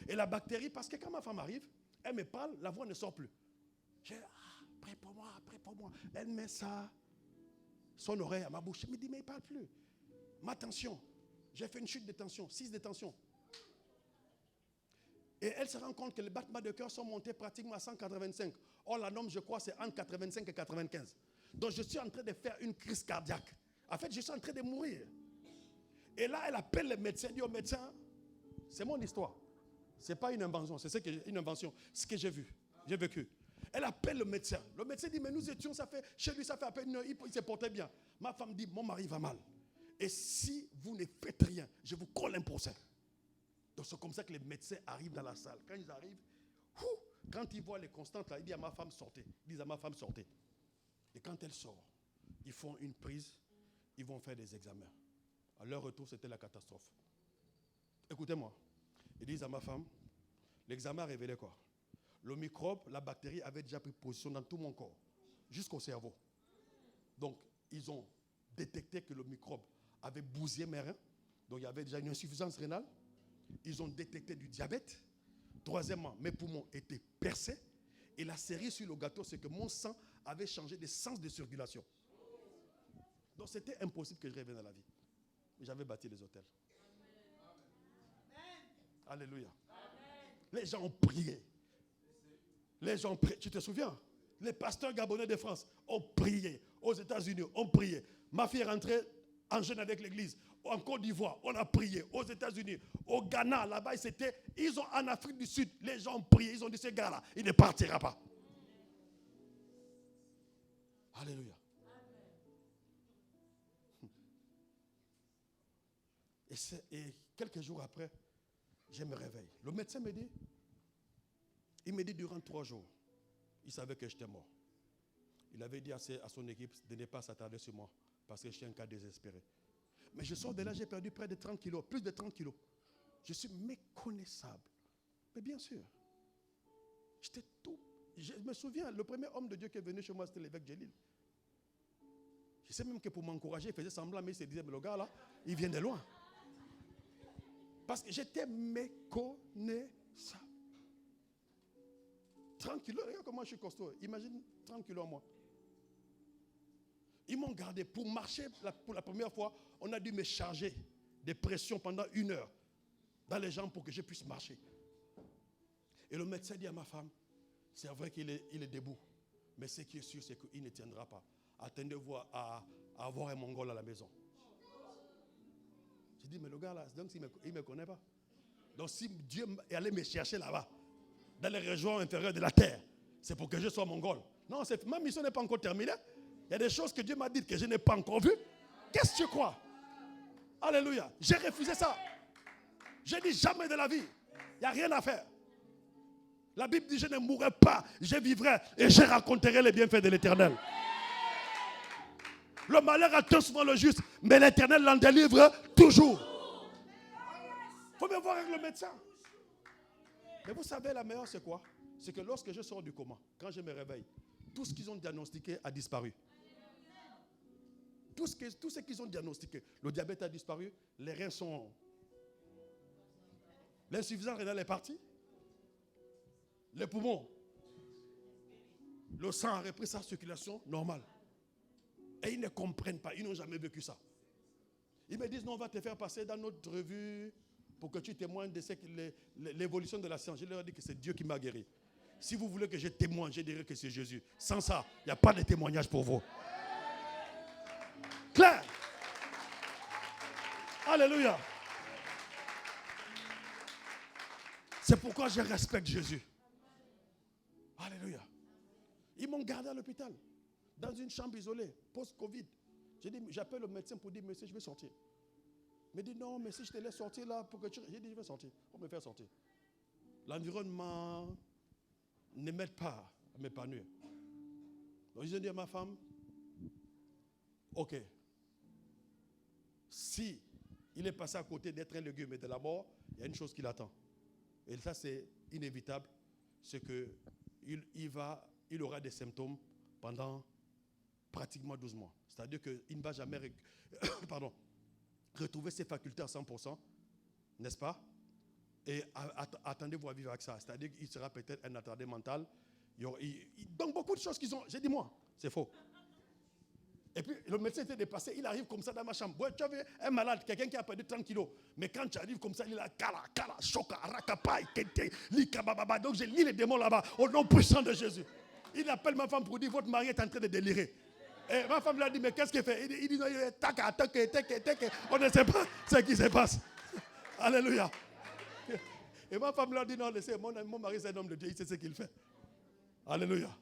Et la bactérie, parce que quand ma femme arrive, elle me parle, la voix ne sort plus. J'ai prie pour moi, prie pour moi. Elle met son oreille à ma bouche. Elle me dit, mais il ne parle plus. Ma tension, j'ai fait une chute de tension, 6 de tension. Et elle se rend compte que les battements de cœur sont montés pratiquement à 185. Or, la norme, je crois, c'est entre 85 et 95. Donc, je suis en train de faire une crise cardiaque. En fait, je suis en train de mourir. Et là, elle appelle le médecin, elle dit au médecin, c'est mon histoire. Ce n'est pas une invention, c'est une invention. Ce que j'ai vu, j'ai vécu. Elle appelle le médecin. Le médecin dit, mais nous étions, chez lui, ça fait à peine une heure, il se portait bien. Ma femme dit, mon mari va mal. Et si vous ne faites rien, je vous colle un procès. Donc c'est comme ça que les médecins arrivent dans la salle. Quand ils arrivent, quand ils voient les constantes, là, ils disent à ma femme, sortez. Ils disent à ma femme, sortez. Et quand elle sort, ils font une prise, ils vont faire des examens. À leur retour, c'était la catastrophe. Écoutez-moi. Ils disent à ma femme, l'examen a révélé quoi? Le microbe, la bactérie avait déjà pris position dans tout mon corps, jusqu'au cerveau. Donc, ils ont détecté que le microbe avait bousillé mes reins. Donc, il y avait déjà une insuffisance rénale. Ils ont détecté du diabète. Troisièmement, mes poumons étaient percés. Et la cerise sur le gâteau, c'est que mon sang avait changé de sens de circulation. Donc, c'était impossible que je revienne à la vie. J'avais bâti les hôtels. Alléluia. Les gens ont prié. Les gens ont prié. Tu te souviens? Les pasteurs gabonais de France ont prié. Aux États-Unis, ont prié. Ma fille est rentrée en jeûne avec l'église. En Côte d'Ivoire, on a prié. Aux États-Unis, au Ghana, là-bas, ils ont en Afrique du Sud, les gens ont prié. Ils ont dit, ce gars-là, il ne partira pas. Alléluia. Et quelques jours après, je me réveille. Le médecin me dit, il me dit durant 3 jours, il savait que j'étais mort. Il avait dit à son équipe de ne pas s'attarder sur moi, parce que je suis un cas désespéré. Mais je sors de là, j'ai perdu près de 30 kilos, plus de 30 kilos. Je suis méconnaissable. Mais bien sûr, j'étais tout. Je me souviens, le premier homme de Dieu qui est venu chez moi, c'était l'évêque Djelil. Je sais même que pour m'encourager, il faisait semblant, mais il se disait, mais le gars là, il vient de loin. Parce que j'étais méconnaissable. 30 kilos, regarde comment je suis costaud. Imagine 30 kilos en moi. Ils m'ont gardé pour marcher. Pour la première fois, on a dû me charger des pressions pendant 1 heure dans les jambes pour que je puisse marcher. Et le médecin dit à ma femme, c'est vrai qu'il est debout, mais ce qui est sûr, c'est qu'il ne tiendra pas. Attendez-vous à avoir un mongol à la maison. J'ai dit, mais le gars là, donc il ne me connaît pas. Donc si Dieu est allé me chercher là-bas, dans les régions intérieures de la terre, c'est pour que je sois mongol. Non, ma mission n'est pas encore terminée. Il y a des choses que Dieu m'a dites que je n'ai pas encore vues. Qu'est-ce que tu crois? Alléluia. J'ai refusé ça. J'ai dit jamais de la vie. Il n'y a rien à faire. La Bible dit, je ne mourrai pas, je vivrai et je raconterai les bienfaits de l'Éternel. Le malheur atteint souvent le juste, mais l'Éternel l'en délivre toujours. Il faut me voir avec le médecin. Mais vous savez, la meilleure, c'est quoi? C'est que lorsque je sors du coma, quand je me réveille, tout ce qu'ils ont diagnostiqué a disparu. Tout ce qu'ils ont diagnostiqué. Le diabète a disparu, les reins sont... L'insuffisance rénale est partie. Les poumons. Le sang a repris sa circulation normale. Et ils ne comprennent pas, ils n'ont jamais vécu ça. Ils me disent, non, on va te faire passer dans notre revue pour que tu témoignes de l'évolution de la science. Je leur ai dit que c'est Dieu qui m'a guéri. Si vous voulez que je témoigne, je dirai que c'est Jésus. Sans ça, il n'y a pas de témoignage pour vous. Claire. Alléluia. C'est pourquoi je respecte Jésus. Alléluia. Ils m'ont gardé à l'hôpital, dans une chambre isolée, post-Covid. J'ai dit, j'appelle le médecin pour dire, monsieur, je vais sortir. Il me dit, non, mais si je te laisse sortir là, pour que tu... J'ai dit, je vais sortir. On me faire sortir. L'environnement ne m'aide pas à m'épanouir. Donc, je dis à ma femme, ok, si il est passé à côté d'être un légume et de la mort, il y a une chose qui l'attend. Et ça, c'est inévitable, c'est qu'il aura des symptômes pendant pratiquement 12 mois. C'est-à-dire qu'il ne va jamais retrouver ses facultés à 100%, n'est-ce pas? Et attendez-vous à vivre avec ça. C'est-à-dire qu'il sera peut-être un attardé mental. Donc beaucoup de choses qui sont... J'ai dit moi, c'est faux. Et puis le médecin était dépassé, il arrive comme ça dans ma chambre. Ouais, tu as vu un malade, quelqu'un qui a perdu 30 kilos. Mais quand tu arrives comme ça, il a kala, choka, rakapai, kente, likababa. Donc j'ai mis les démons là-bas au nom puissant de Jésus. Il appelle ma femme pour dire, votre mari est en train de délirer. Et ma femme lui a dit, mais qu'est-ce qu'il fait? Il dit, on ne sait pas ce qui se passe. Alléluia. Et ma femme lui a dit, non, laissez, mon mari c'est un homme de Dieu, il sait ce qu'il fait. Alléluia.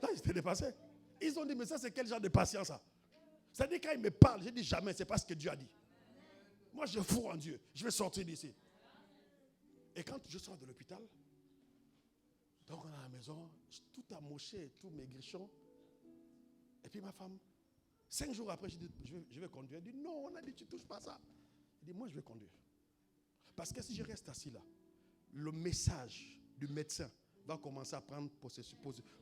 Là, ils étaient dépassés. Ils ont dit, mais ça c'est quel genre de patience ça? C'est-à-dire quand ils me parlent, je dis jamais, c'est pas ce que Dieu a dit. Moi je fous en Dieu, je vais sortir d'ici. Et quand je sors de l'hôpital, donc on est à la maison, tout amoché, tout maigrichon. Et puis ma femme, 5 jours après, je dis, je vais conduire. Elle dit, non, on a dit, tu ne touches pas ça. Elle dit, moi je vais conduire. Parce que si je reste assis là, le message du médecin va commencer à prendre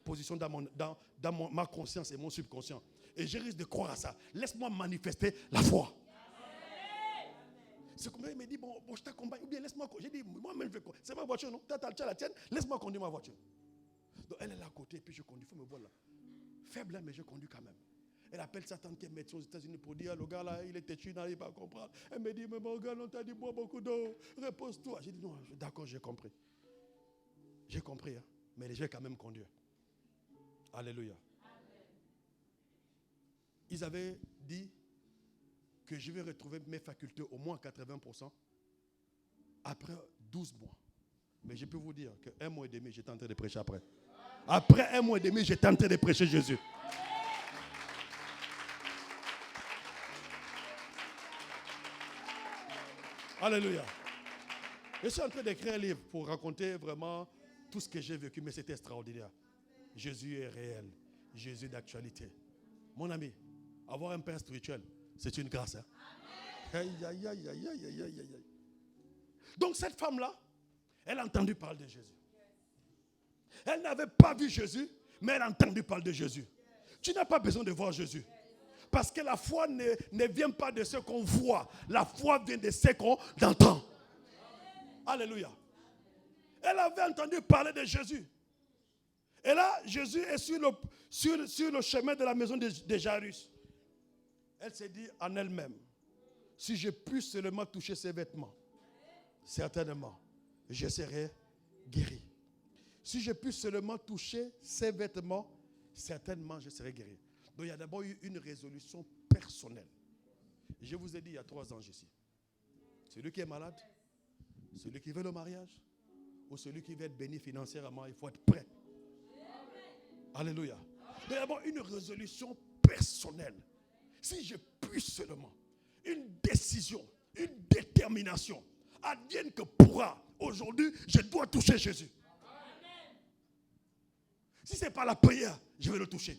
position dans ma conscience et mon subconscient. Et je risque de croire à ça. Laisse-moi manifester la foi. C'est comme il me dit, bon, je t'accompagne, ou bien laisse-moi conduire. J'ai dit, moi-même je vais conduire. C'est ma voiture, non? Tu as la tienne, laisse-moi conduire ma voiture. Donc elle est là à côté, et puis je conduis, il faut me voir là. Faible, mais je conduis quand même. Elle appelle sa tante qui est médecin aux États-Unis pour dire, le gars là, il est têtu, il n'arrive pas à comprendre. Elle me dit, mais mon gars, on t'a dit, bois beaucoup d'eau, repose-toi. J'ai dit, non, d'accord, j'ai compris. J'ai compris, hein, mais je vais quand même conduire. Alléluia. Amen. Ils avaient dit que je vais retrouver mes facultés au moins 80% après 12 mois. Mais je peux vous dire qu'un mois et demi, j'étais en train de prêcher après. Après 1 mois et demi, j'étais en train de prêcher Jésus. Alléluia. Je suis en train d'écrire un livre pour raconter vraiment tout ce que j'ai vécu, mais c'était extraordinaire. Jésus est réel. Jésus d'actualité. Mon ami, avoir un père spirituel, c'est une grâce. Hein? Aïe, aïe, aïe, aïe, aïe, aïe, aïe, aïe. Donc cette femme-là, elle a entendu parler de Jésus. Elle n'avait pas vu Jésus, mais elle a entendu parler de Jésus. Tu n'as pas besoin de voir Jésus. Parce que la foi ne vient pas de ce qu'on voit. La foi vient de ce qu'on entend. Alléluia. Elle avait entendu parler de Jésus. Et là, Jésus est sur le chemin de la maison de Jairus. Elle s'est dit en elle-même, si je puis seulement toucher ses vêtements, certainement, je serai guéri. Si je puis seulement toucher ses vêtements, certainement, je serai guéri. Donc, il y a d'abord eu une résolution personnelle. Je vous ai dit, il y a 3 anges ici. Celui qui est malade, celui qui veut le mariage, ou celui qui veut être béni financièrement, il faut être prêt. Alléluia. Il y a d'abord une résolution personnelle. Si je puis seulement, une décision, une détermination, advienne que pourra, aujourd'hui, je dois toucher Jésus. Si ce n'est pas la prière, je vais le toucher.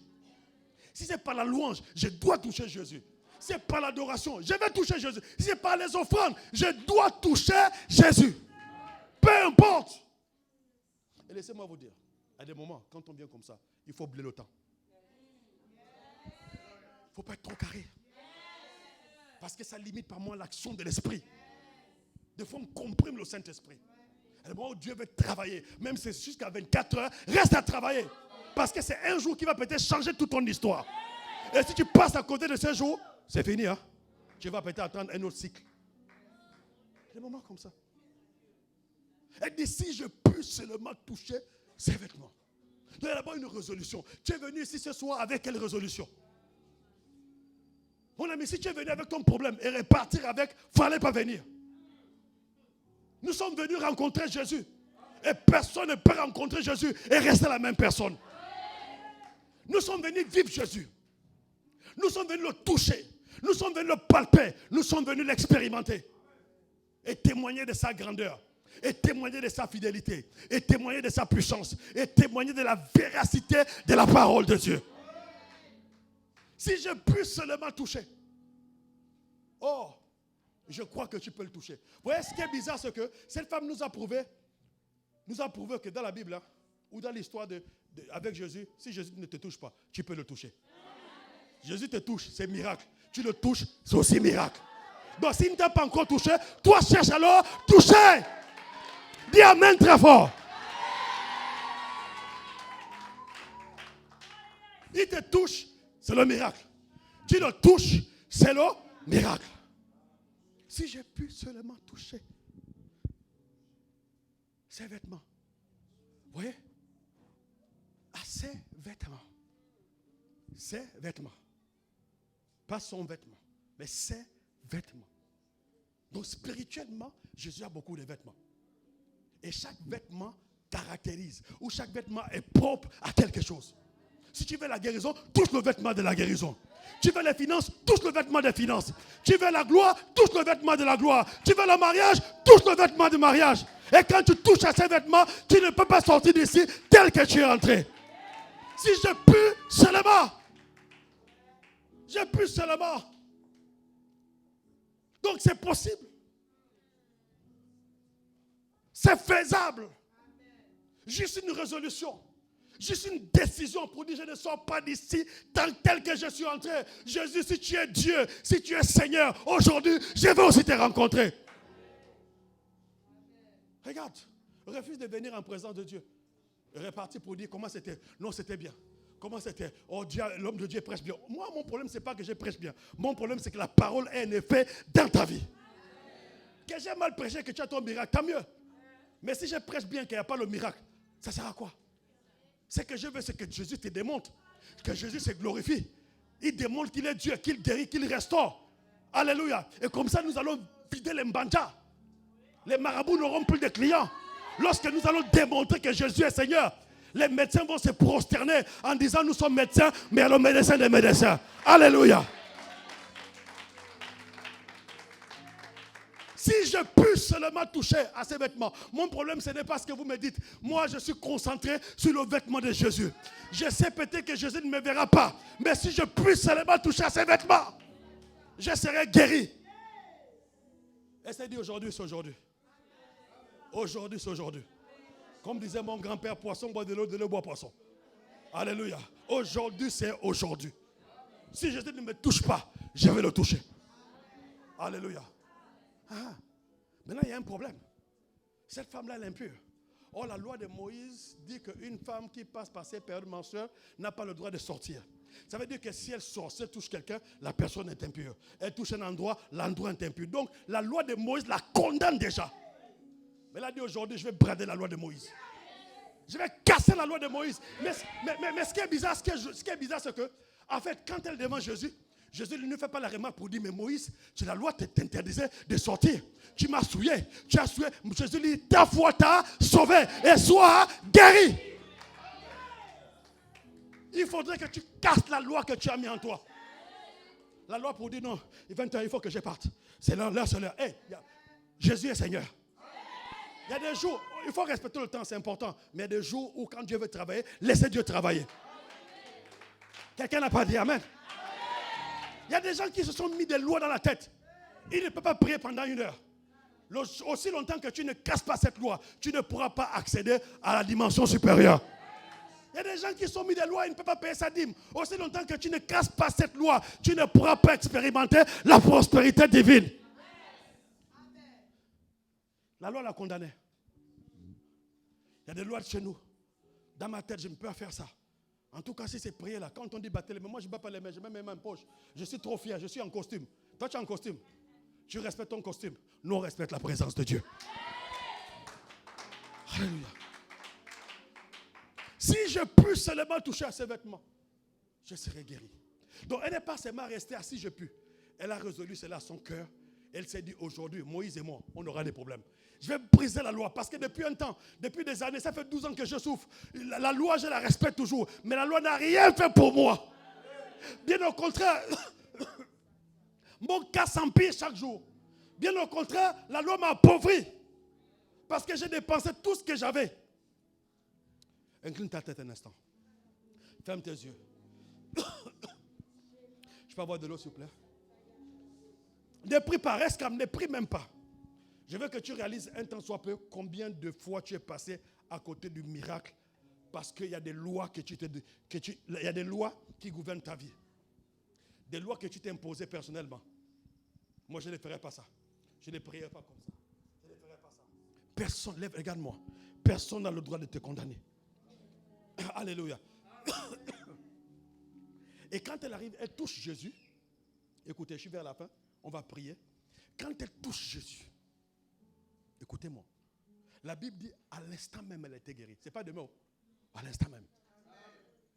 Si ce n'est pas la louange, je dois toucher Jésus. Si ce n'est pas l'adoration, je vais toucher Jésus. Si ce n'est pas les offrandes, je dois toucher Jésus. Peu importe. Et laissez-moi vous dire, à des moments, quand on vient comme ça, il faut oublier le temps. Il ne faut pas être trop carré. Parce que ça limite par moi l'action de l'esprit. Des fois, on comprime le Saint-Esprit. Et le moment où Dieu veut travailler, même si c'est jusqu'à 24 heures, reste à travailler. Parce que c'est un jour qui va peut-être changer toute ton histoire. Et si tu passes à côté de ce jour, c'est fini. Hein? Tu vas peut-être attendre un autre cycle. Des moments comme ça. Elle dit, si je peux seulement toucher ses vêtements. Il y a d'abord une résolution. Tu es venu ici ce soir avec quelle résolution? Mon ami, si tu es venu avec ton problème et repartir avec, il ne fallait pas venir. Nous sommes venus rencontrer Jésus. Et personne ne peut rencontrer Jésus et rester la même personne. Nous sommes venus vivre Jésus. Nous sommes venus le toucher. Nous sommes venus le palper. Nous sommes venus l'expérimenter. Et témoigner de sa grandeur. Et témoigner de sa fidélité. Et témoigner de sa puissance. Et témoigner de la véracité de la parole de Dieu. Si je puis seulement toucher. Oh, je crois que tu peux le toucher. Vous voyez ce qui est bizarre, c'est que cette femme nous a prouvé que dans la Bible, ou dans l'histoire avec Jésus, si Jésus ne te touche pas, tu peux le toucher. Jésus te touche, c'est miracle. Tu le touches, c'est aussi miracle. Donc s'il ne t'a pas encore touché, toi cherche alors toucher. Dis amen très fort. Il te touche, c'est le miracle. Tu le touches, c'est le miracle. Si j'ai pu seulement toucher ses vêtements. Vous voyez? À ses vêtements. Ses vêtements. Pas son vêtement, mais ses vêtements. Donc spirituellement, Jésus a beaucoup de vêtements. Et chaque vêtement caractérise, ou chaque vêtement est propre à quelque chose. Si tu veux la guérison, touche le vêtement de la guérison. Tu veux les finances, touche le vêtement des finances. Tu veux la gloire, touche le vêtement de la gloire. Tu veux le mariage, touche le vêtement du mariage. Et quand tu touches à ces vêtements, tu ne peux pas sortir d'ici tel que tu es entré. Si je pue seulement. Je pue seulement. Donc c'est possible. C'est faisable. Juste une résolution. Juste une décision pour dire je ne sors pas d'ici tant tel que je suis entré. Jésus, si tu es Dieu, si tu es Seigneur, aujourd'hui, je veux aussi te rencontrer. Regarde, refuse de venir en présence de Dieu. Reparti pour dire comment c'était. Non, c'était bien. Comment c'était? Oh Dieu, l'homme de Dieu prêche bien. Moi, mon problème, ce n'est pas que je prêche bien. Mon problème, c'est que la parole ait un effet dans ta vie. Que j'ai mal prêché, que tu as ton miracle, tant mieux. Mais si je prêche bien qu'il n'y a pas le miracle, ça sert à quoi? Ce que je veux, c'est que Jésus te démontre. Que Jésus se glorifie. Il démontre qu'il est Dieu, qu'il guérit, qu'il restaure. Alléluia. Et comme ça, nous allons vider les mbanja. Les marabouts n'auront plus de clients. Lorsque nous allons démontrer que Jésus est Seigneur, les médecins vont se prosterner en disant nous sommes médecins, mais alors médecins des médecins. Alléluia. Si je puis seulement toucher à ces vêtements, mon problème ce n'est pas ce que vous me dites. Moi je suis concentré sur le vêtement de Jésus. Je sais peut-être que Jésus ne me verra pas, mais si je puis seulement toucher à ces vêtements, je serai guéri. Et c'est dit aujourd'hui, c'est aujourd'hui. Aujourd'hui, c'est aujourd'hui. Comme disait mon grand-père, poisson boit de l'eau boit poisson. Alléluia. Aujourd'hui, c'est aujourd'hui. Si Jésus ne me touche pas, je vais le toucher. Alléluia. Ah, maintenant, il y a un problème. Cette femme-là, elle est impure. Or, la loi de Moïse dit qu'une femme qui passe par ses périodes menstruelles n'a pas le droit de sortir. Ça veut dire que si elle sort, si elle touche quelqu'un, la personne est impure. Elle touche un endroit, l'endroit est impur. Donc, la loi de Moïse la condamne déjà. Mais elle a dit aujourd'hui, je vais brader la loi de Moïse. Je vais casser la loi de Moïse. Mais ce qui est bizarre, c'est que, en fait, quand elle demande Jésus, Jésus ne fait pas la remarque pour dire, mais Moïse, la loi t'interdisait de sortir. Tu m'as souillé. Tu as souillé. Jésus dit, ta foi t'a sauvé et sois guéri. Il faudrait que tu casses la loi que tu as mis en toi. La loi pour dire, non, 21, il faut que je parte. C'est l'heure, c'est l'heure. Hey, Jésus est Seigneur. Il y a des jours, il faut respecter le temps, c'est important. Mais il y a des jours où quand Dieu veut travailler, laissez Dieu travailler. Quelqu'un n'a pas dit amen. Il y a des gens qui se sont mis des lois dans la tête. Ils ne peuvent pas prier pendant 1 heure. Aussi longtemps que tu ne casses pas cette loi, tu ne pourras pas accéder à la dimension supérieure. Il y a des gens qui sont mis des lois, ils ne peuvent pas payer sa dîme. Aussi longtemps que tu ne casses pas cette loi, tu ne pourras pas expérimenter la prospérité divine. La loi l'a condamné. Il y a des lois de chez nous. Dans ma tête, je ne peux pas faire ça. En tout cas, si c'est prier là, quand on dit battre les mains, moi je ne bats pas les mains, je mets mes mains en poche. Je suis trop fier, je suis en costume. Toi, tu es en costume. Tu respectes ton costume. Nous, on respecte la présence de Dieu. Alléluia. Si je puis seulement toucher à ses vêtements, je serai guéri. Donc, elle n'est pas seulement restée assise, je puis. Elle a résolu cela à son cœur. Elle s'est dit aujourd'hui, Moïse et moi, on aura des problèmes. Je vais briser la loi parce que depuis un temps, depuis des années, ça fait 12 ans que je souffre. La loi, je la respecte toujours. Mais la loi n'a rien fait pour moi. Bien au contraire, mon cas s'empire chaque jour. Bien au contraire, la loi m'a appauvri. Parce que j'ai dépensé tout ce que j'avais. Incline ta tête un instant. Ferme tes yeux. Je peux avoir de l'eau, s'il vous plaît? Ne prie pas, reste calme, ne prie même pas. Je veux que tu réalises un temps soit peu combien de fois tu es passé à côté du miracle parce qu'il y a des lois il y a des lois qui gouvernent ta vie. Des lois que tu t'es imposées personnellement. Moi, je ne ferais pas ça. Je ne prierais pas comme ça. Je ne ferais pas ça. Personne, lève, regarde-moi. Personne n'a le droit de te condamner. Alléluia. Et quand elle arrive, elle touche Jésus. Écoutez, je suis vers la fin. On va prier. Quand elle touche Jésus, écoutez-moi. La Bible dit à l'instant même elle a été guérie. Ce n'est pas demain. À l'instant même.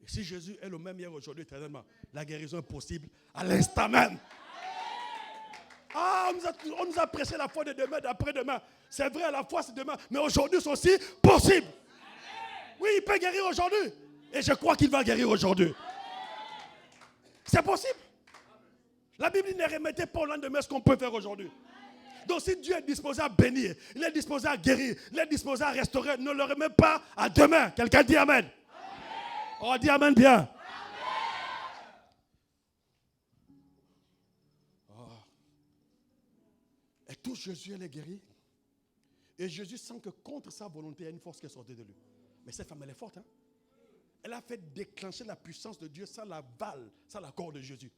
Et si Jésus est le même hier, aujourd'hui, éternellement, la guérison est possible à l'instant même. Ah, on nous a prêché la foi de demain, d'après-demain. C'est vrai, la foi c'est demain. Mais aujourd'hui c'est aussi possible. Oui, il peut guérir aujourd'hui. Et je crois qu'il va guérir aujourd'hui. C'est possible. La Bible ne remettait pas au lendemain ce qu'on peut faire aujourd'hui. Donc si Dieu est disposé à bénir, il est disposé à guérir, il est disposé à restaurer, ne le remet pas à demain. Quelqu'un dit amen. On dit amen bien. Oh. Elle touche Jésus, elle est guérie. Et Jésus sent que contre sa volonté, il y a une force qui est sortie de lui. Mais cette femme, elle est forte. Hein? Elle a fait déclencher la puissance de Dieu sans la balle, sans la corde de Jésus.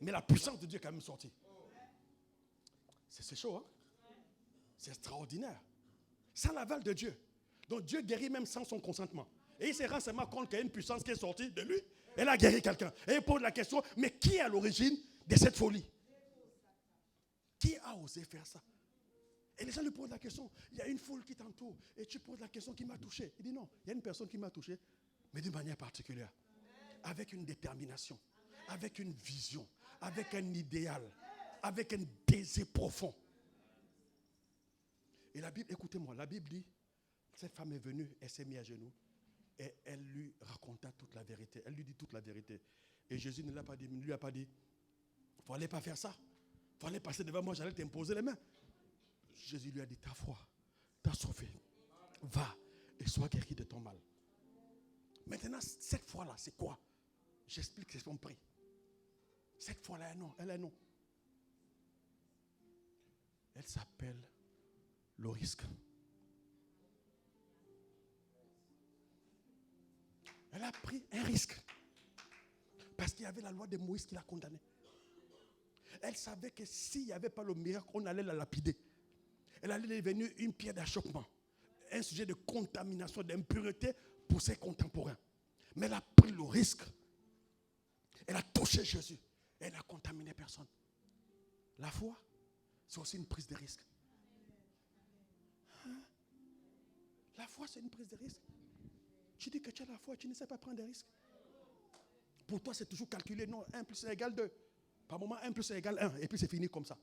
Mais la puissance de Dieu est quand même sortie. C'est chaud, hein? C'est extraordinaire. Sans l'aval de Dieu. Donc Dieu guérit même sans son consentement. Et il se rend seulement compte qu'il y a une puissance qui est sortie de lui. Elle a guéri quelqu'un. Et il pose la question, mais qui est à l'origine de cette folie? Qui a osé faire ça? Et les gens lui posent la question. Il y a une foule qui t'entoure. Et tu poses la question qui m'a touché. Il dit non, il y a une personne qui m'a touché, mais d'une manière particulière. Avec une détermination. Avec une vision. Avec un idéal. Avec un désir profond. Et la Bible, écoutez-moi, la Bible dit, cette femme est venue, elle s'est mise à genoux. Et elle lui raconta toute la vérité. Elle lui dit toute la vérité. Et Jésus ne lui a pas dit, il ne fallait pas faire ça. Il fallait passer devant moi, j'allais t'imposer les mains. Jésus lui a dit, ta foi t'a sauvé. Va et sois guéri de ton mal. Maintenant, cette foi-là, c'est quoi? J'explique, c'est son prix. Cette fois-là, elle a un nom. Elle s'appelle le risque. Elle a pris un risque. Parce qu'il y avait la loi de Moïse qui l'a condamnée. Elle savait que s'il n'y avait pas le miracle, on allait la lapider. Elle allait devenir une pierre d'achoppement. Un sujet de contamination, d'impureté pour ses contemporains. Mais elle a pris le risque. Elle a touché Jésus. Elle n'a contaminé personne. La foi, c'est aussi une prise de risque. Hein? La foi, c'est une prise de risque. Tu dis que tu as la foi, tu ne sais pas prendre des risques. Pour toi, c'est toujours calculé. Non, 1 plus 1 égale 2. Par moment, 1 plus 1 égale 1. Et puis c'est fini comme ça.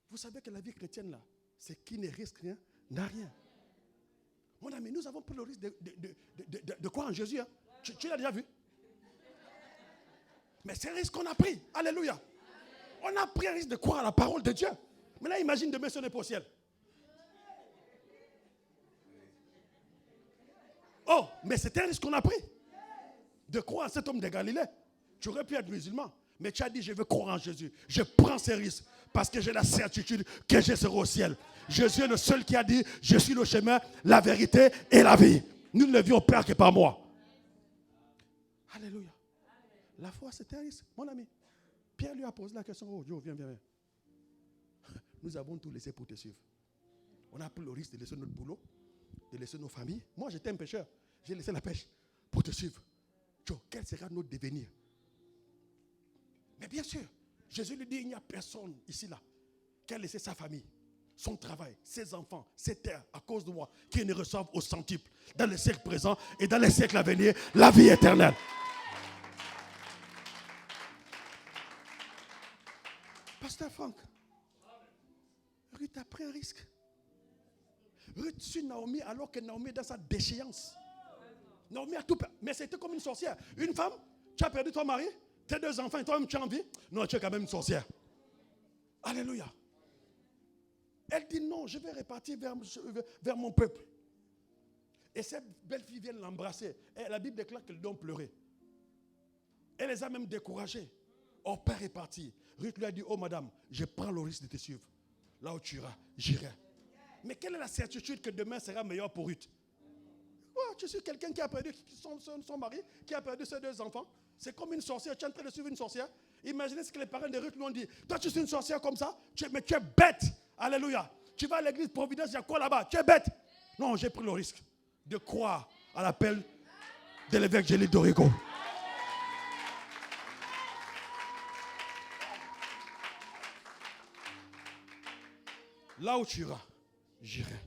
Vous savez que la vie chrétienne, là, c'est qui ne risque rien, n'a rien. Mon ami, nous avons pris le risque de croire en Jésus. Hein? Tu l'as déjà vu? Mais c'est un risque qu'on a pris. Alléluia. On a pris un risque de croire à la parole de Dieu. Mais là, imagine demain, ce n'est pas au ciel. Oh, mais c'est un risque qu'on a pris. De croire à cet homme de Galilée. Tu aurais pu être musulman. Mais tu as dit, je veux croire en Jésus. Je prends ces risques. Parce que j'ai la certitude que je serai au ciel. Jésus est le seul qui a dit, je suis le chemin, la vérité et la vie. Nous ne vions au Père que par moi. Alléluia. La foi, c'est un risque. Mon ami, Pierre lui a posé la question. Oh Dieu, viens. Nous avons tout laissé pour te suivre. On a pris le risque de laisser notre boulot, de laisser nos familles. Moi, j'étais un pêcheur. J'ai laissé la pêche pour te suivre. Dieu, quel sera notre devenir? Mais bien sûr, Jésus lui dit, il n'y a personne ici, là, qui a laissé sa famille, son travail, ses enfants, ses terres, à cause de moi, qui ne reçoivent au centuple, dans les siècles présents et dans les siècles à venir, la vie éternelle. Pasteur Franck, Ruth a pris un risque. Ruth suit Naomi alors que Naomi est dans sa déchéance. Naomi a tout perdu. Mais c'était comme une sorcière. Une femme, tu as perdu ton mari, tes 2 enfants et toi-même tu as envie. Non, tu es quand même une sorcière. Alléluia. Elle dit non, je vais repartir vers mon peuple. Et cette belle fille vient l'embrasser. Et la Bible déclare qu'elle doit pleurer. Elle les a même découragés. Au père est parti. Ruth lui a dit, oh madame, je prends le risque de te suivre. Là où tu iras, j'irai. Mais quelle est la certitude que demain sera meilleur pour Ruth? Tu suis quelqu'un qui a perdu son mari, qui a perdu ses 2 enfants. C'est comme une sorcière. Tu es en train de suivre une sorcière. Imaginez ce que les parents de Ruth lui ont dit. Toi, tu suis une sorcière comme ça, mais tu es bête. Alléluia. Tu vas à l'église Providence, il y a quoi là-bas? Tu es bête. Non, j'ai pris le risque de croire à l'appel de l'évêque Gély d'Origo. Là où tu iras, j'irai.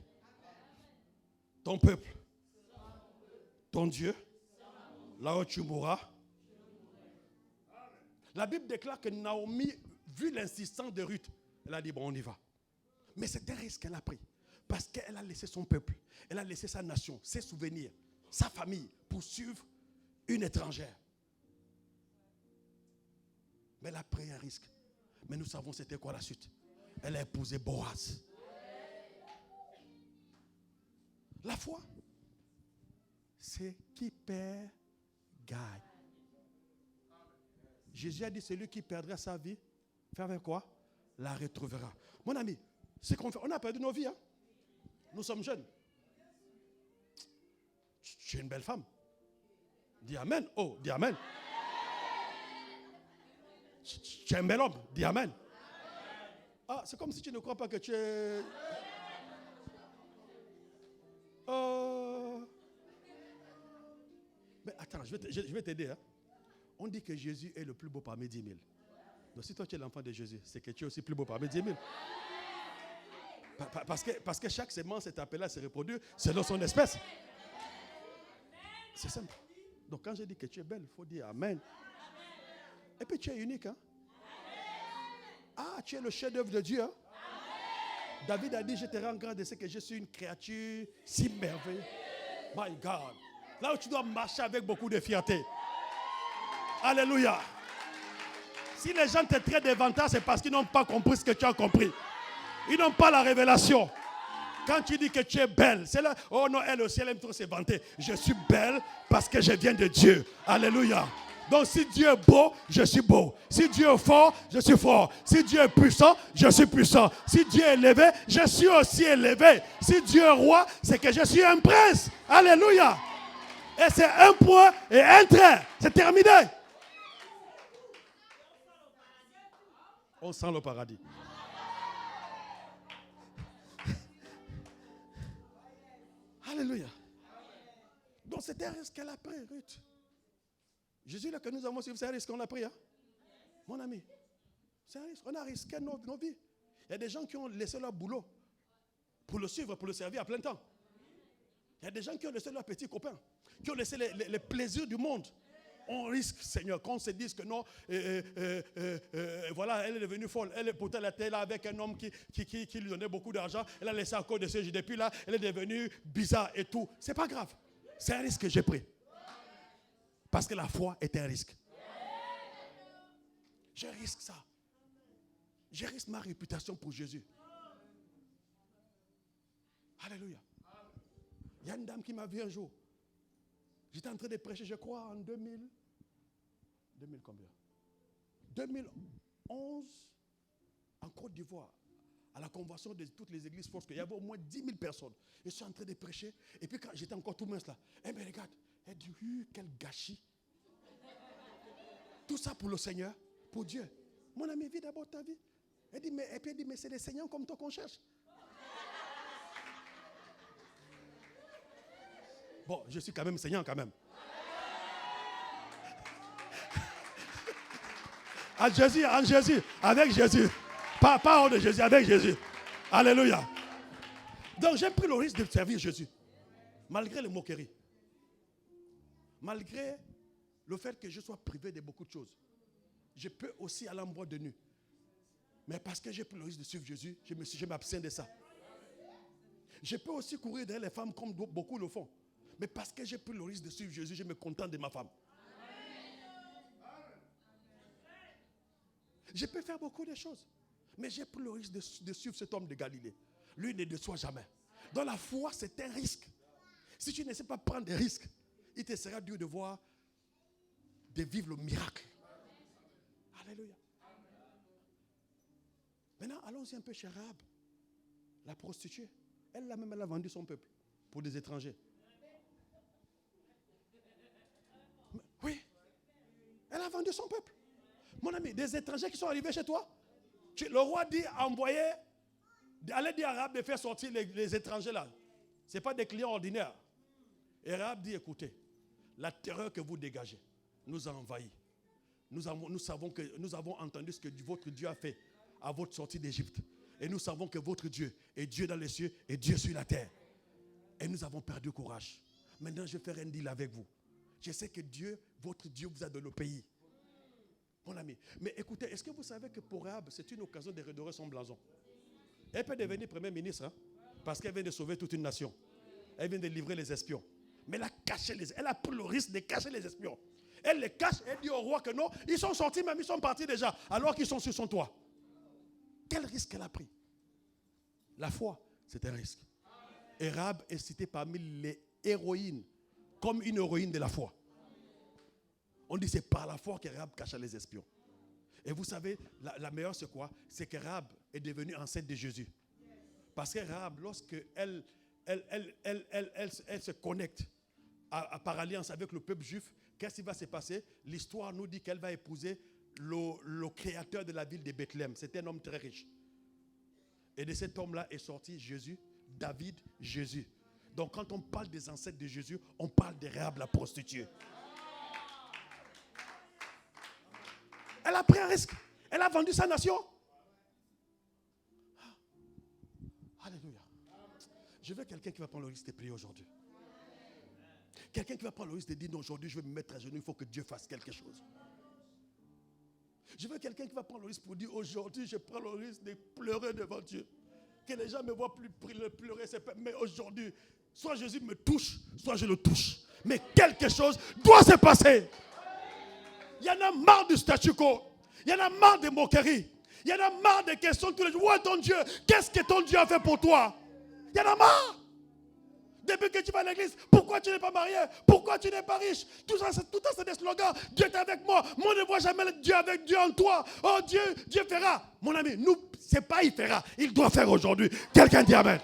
Ton peuple, ton Dieu, là où tu mourras. La Bible déclare que Naomi, vu l'insistance de Ruth, elle a dit, bon, on y va. Mais c'est un risque qu'elle a pris. Parce qu'elle a laissé son peuple, elle a laissé sa nation, ses souvenirs, sa famille, pour suivre une étrangère. Mais elle a pris un risque. Mais nous savons c'était quoi la suite. Elle a épousé Boaz. La foi, c'est qui perd, gagne. Jésus a dit, celui qui perdra sa vie, fait avec quoi? La retrouvera. Mon ami, c'est qu'on fait. On a perdu nos vies. Hein? Nous sommes jeunes. Tu es une belle femme. Dis amen. Oh, dis amen. Tu es un bel homme. Dis amen. Ah, c'est comme si tu ne crois pas que tu es... Mais attends, je vais t'aider. Hein? On dit que Jésus est le plus beau parmi 10 000. Donc si toi tu es l'enfant de Jésus, c'est que tu es aussi plus beau parmi 10 000. Parce que chaque sémence est appelée à se reproduire selon son espèce. C'est simple. Donc quand je dis que tu es belle, il faut dire amen. Et puis tu es unique. Hein? Ah, tu es le chef-d'œuvre de Dieu. Hein? David a dit, je te rends grâce de ce que je suis une créature si merveilleuse. My God. Là où tu dois marcher avec beaucoup de fierté. Alléluia. Si les gens te traitent d'avantage, c'est parce qu'ils n'ont pas compris ce que tu as compris. Ils n'ont pas la révélation. Quand tu dis que tu es belle, c'est là, oh non, elle aussi, elle aime trop se vanter. Je suis belle parce que je viens de Dieu. Alléluia. Donc si Dieu est beau, je suis beau. Si Dieu est fort, je suis fort. Si Dieu est puissant, je suis puissant. Si Dieu est élevé, je suis aussi élevé. Si Dieu est roi, c'est que je suis un prince. Alléluia. Et c'est un point et un trait. C'est terminé. On sent le paradis. Alléluia. Donc c'est un risque qu'elle a pris, Ruth. Jésus là que nous avons suivi, c'est un risque qu'on a pris. Hein? Mon ami, c'est un risque. On a risqué nos vies. Il y a des gens qui ont laissé leur boulot pour le suivre, pour le servir à plein temps. Il y a des gens qui ont laissé leurs petits copains, qui ont laissé les plaisirs du monde. On risque, Seigneur, qu'on se dise que non, voilà, elle est devenue folle. Pourtant, elle était là avec un homme qui lui donnait beaucoup d'argent. Elle a laissé à cause de ce jeu. Depuis là, elle est devenue bizarre et tout. C'est pas grave. C'est un risque que j'ai pris. Parce que la foi est un risque. Je risque ça. Je risque ma réputation pour Jésus. Alléluia. Il y a une dame qui m'a vu un jour. J'étais en train de prêcher, je crois, en 2000 combien 2011, en Côte d'Ivoire, à la convention de toutes les églises forces, il y avait au moins 10 000 personnes. Et je suis en train de prêcher. Et puis quand j'étais encore tout mince là, elle me regarde. Elle dit, quel gâchis. Tout ça pour le Seigneur, pour Dieu. Mon ami, vis d'abord ta vie. Elle dit, mais c'est des seigneurs comme toi qu'on cherche. Bon, je suis quand même seigneur quand même. En Jésus, avec Jésus. Pas hors de Jésus, avec Jésus. Alléluia. Donc j'ai pris le risque de servir Jésus. Malgré les moqueries. Malgré le fait que je sois privé de beaucoup de choses. Je peux aussi aller en boîte de nuit. Mais parce que j'ai pris le risque de suivre Jésus, je m'abstiens de ça. Je peux aussi courir derrière les femmes comme beaucoup le font. Mais parce que j'ai pris le risque de suivre Jésus, je me contente de ma femme. Je peux faire beaucoup de choses. Mais j'ai pris le risque de suivre cet homme de Galilée. Lui ne déçoit jamais. Dans la foi, c'est un risque. Si tu ne sais pas prendre des risques, il te sera dur de vivre le miracle. Alléluia. Maintenant, allons-y un peu chez Rahab, la prostituée. Elle a vendu son peuple pour des étrangers. Oui, elle a vendu son peuple. Mon ami, des étrangers qui sont arrivés chez toi, le roi dit allez dire à Rahab de faire sortir les étrangers là. Ce n'est pas des clients ordinaires. Et Rahab dit, écoutez, la terreur que vous dégagez nous a envahis. Nous avons entendu ce que votre Dieu a fait à votre sortie d'Égypte. Et nous savons que votre Dieu est Dieu dans les cieux et Dieu sur la terre. Et nous avons perdu courage. Maintenant, je vais faire un deal avec vous. Je sais que Dieu, votre Dieu, vous a donné le pays. Mon ami. Mais écoutez, est-ce que vous savez que pour Rahab, c'est une occasion de redorer son blason? Elle peut devenir première ministre, hein, parce qu'elle vient de sauver toute une nation. Elle vient de livrer les espions. Mais elle a pris le risque de cacher les espions. Elle les cache, elle dit au roi que non, ils sont sortis, même ils sont partis déjà, alors qu'ils sont sur son toit. Quel risque elle a pris? La foi, c'est un risque. Et Rahab est citée parmi les héroïnes, comme une héroïne de la foi. On dit c'est par la foi que Rahab cacha les espions. Et vous savez, la meilleure c'est quoi? C'est que Rahab est devenue enceinte de Jésus. Parce que Rahab, lorsque elle se connecte par alliance avec le peuple juif, qu'est-ce qui va se passer? L'histoire nous dit qu'elle va épouser le créateur de la ville de Bethléem. C'était un homme très riche. Et de cet homme-là est sorti Jésus, David, Jésus. Donc quand on parle des ancêtres de Jésus, on parle de Rahab la prostituée. Elle a pris un risque. Elle a vendu sa nation. Alléluia. Je veux quelqu'un qui va prendre le risque de prier aujourd'hui. Quelqu'un qui va prendre le risque de dire non, aujourd'hui je vais me mettre à genoux, il faut que Dieu fasse quelque chose. Je veux quelqu'un qui va prendre le risque pour dire aujourd'hui je prends le risque de pleurer devant Dieu. Que les gens me voient plus pleurer, mais aujourd'hui, soit Jésus me touche, soit je le touche. Mais quelque chose doit se passer. Il y en a marre du statu quo. Il y en a marre des moqueries. Il y en a marre des questions tous les jours. Où est ton Dieu? Qu'est-ce que ton Dieu a fait pour toi? Il y en a marre. Depuis que tu vas à l'église, pourquoi tu n'es pas marié? Pourquoi tu n'es pas riche? Tout ça, c'est des slogans. Dieu est avec moi. Moi, ne vois jamais Dieu avec Dieu en toi. Oh Dieu, Dieu fera. Mon ami, nous, c'est pas il fera. Il doit faire aujourd'hui. Quelqu'un dit amen.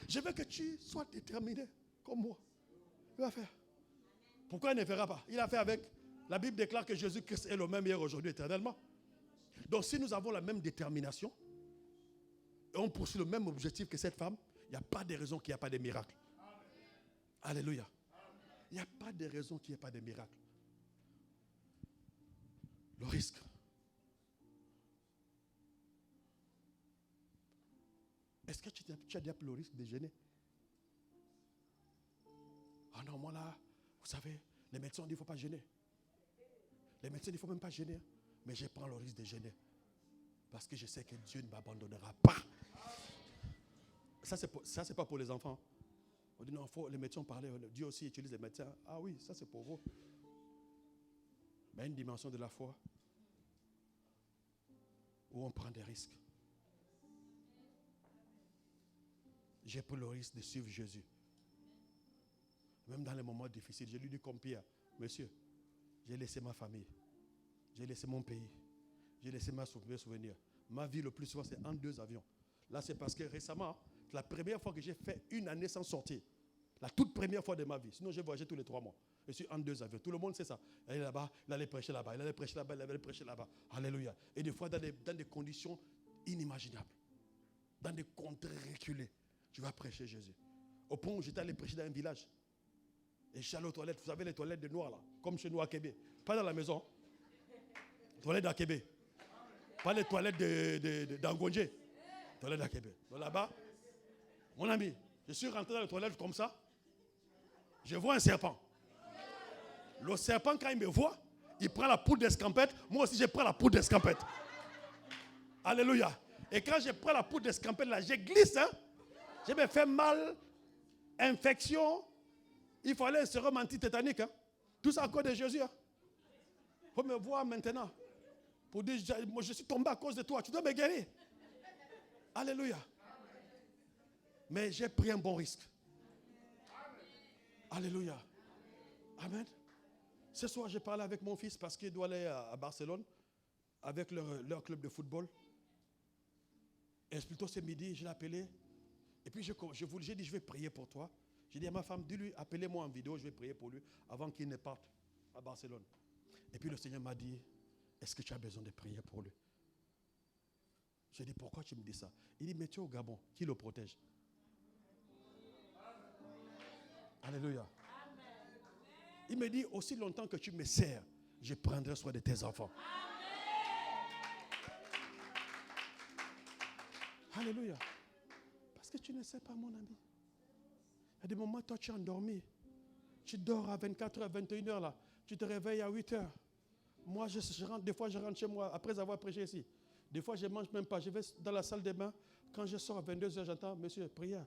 Je veux que tu sois déterminé comme moi. Il va faire. Pourquoi il ne fera pas? Il a fait avec. La Bible déclare que Jésus-Christ est le même hier, aujourd'hui, éternellement. Donc si nous avons la même détermination, et on poursuit le même objectif que cette femme, il n'y a pas de raison qu'il n'y ait pas de miracle. Alléluia. Il n'y a pas de raison qu'il n'y ait pas de miracle. Le risque. Est-ce que tu as déjà pris le risque de gêner? Ah non, moi là, vous savez, les médecins ont dit qu'il ne faut pas gêner. Les médecins disent qu'il ne faut même pas gêner. Mais je prends le risque de gêner. Parce que je sais que Dieu ne m'abandonnera pas. Ça, c'est pas pour les enfants. On dit non, les médecins parlent. Dieu aussi utilise les médecins. Ah oui, ça c'est pour vous. Mais une dimension de la foi où on prend des risques. J'ai pris le risque de suivre Jésus. Même dans les moments difficiles, je lui dis comme Pierre, monsieur, j'ai laissé ma famille, j'ai laissé mon pays, j'ai laissé mes souvenirs. Ma vie le plus souvent c'est en 2 avions. Là c'est parce que récemment, la première fois que j'ai fait une année sans sortir, la toute première fois de ma vie, sinon j'ai voyagé tous les 3 mois. Je suis en 2 avions, tout le monde sait ça. Il est là-bas, il allait prêcher là-bas, il allait prêcher là-bas, il allait prêcher là-bas. Alléluia. Et des fois dans des conditions inimaginables, dans des contrées reculées, tu vas prêcher Jésus. Au point où j'étais allé prêcher dans un village. Et je suis allé aux toilettes, vous savez les toilettes de noirs là, comme chez nous à Québec. Pas dans la maison. Toilettes à Québec. Pas les toilettes d'Angondje. Toilettes à Québec. Donc là-bas, mon ami, je suis rentré dans les toilettes comme ça. Je vois un serpent. Le serpent, quand il me voit, il prend la poudre d'escampette. Moi aussi, je prends la poudre d'escampette. Alléluia. Et quand je prends la poudre d'escampette là, je glisse. Hein? Je me fais mal, infection. Il fallait un sérum antitétanique. Hein. Tout ça à cause de Jésus. Hein. Faut me voir maintenant. Pour dire, moi, je suis tombé à cause de toi. Tu dois me guérir. Alléluia. Mais j'ai pris un bon risque. Alléluia. Amen. Ce soir, j'ai parlé avec mon fils parce qu'il doit aller à Barcelone avec leur club de football. Et plutôt ce midi, je l'ai appelé. Et puis j'ai dit, je vais prier pour toi. J'ai dit à ma femme, dis-lui, appelez-moi en vidéo, je vais prier pour lui avant qu'il ne parte à Barcelone. Et puis le Seigneur m'a dit, est-ce que tu as besoin de prier pour lui? J'ai dit, pourquoi tu me dis ça? Il dit, mais tu es au Gabon, qui le protège? Alléluia. Il me dit, aussi longtemps que tu me sers, je prendrai soin de tes enfants. Alléluia. Parce que tu ne sais pas, mon ami. Il y a des moments, toi, tu es endormi. Tu dors à 24h, 21h, là. Tu te réveilles à 8h. Moi, des fois, je rentre chez moi après avoir prêché ici. Des fois, je ne mange même pas. Je vais dans la salle de bain. Quand je sors à 22h, j'entends, monsieur, prière.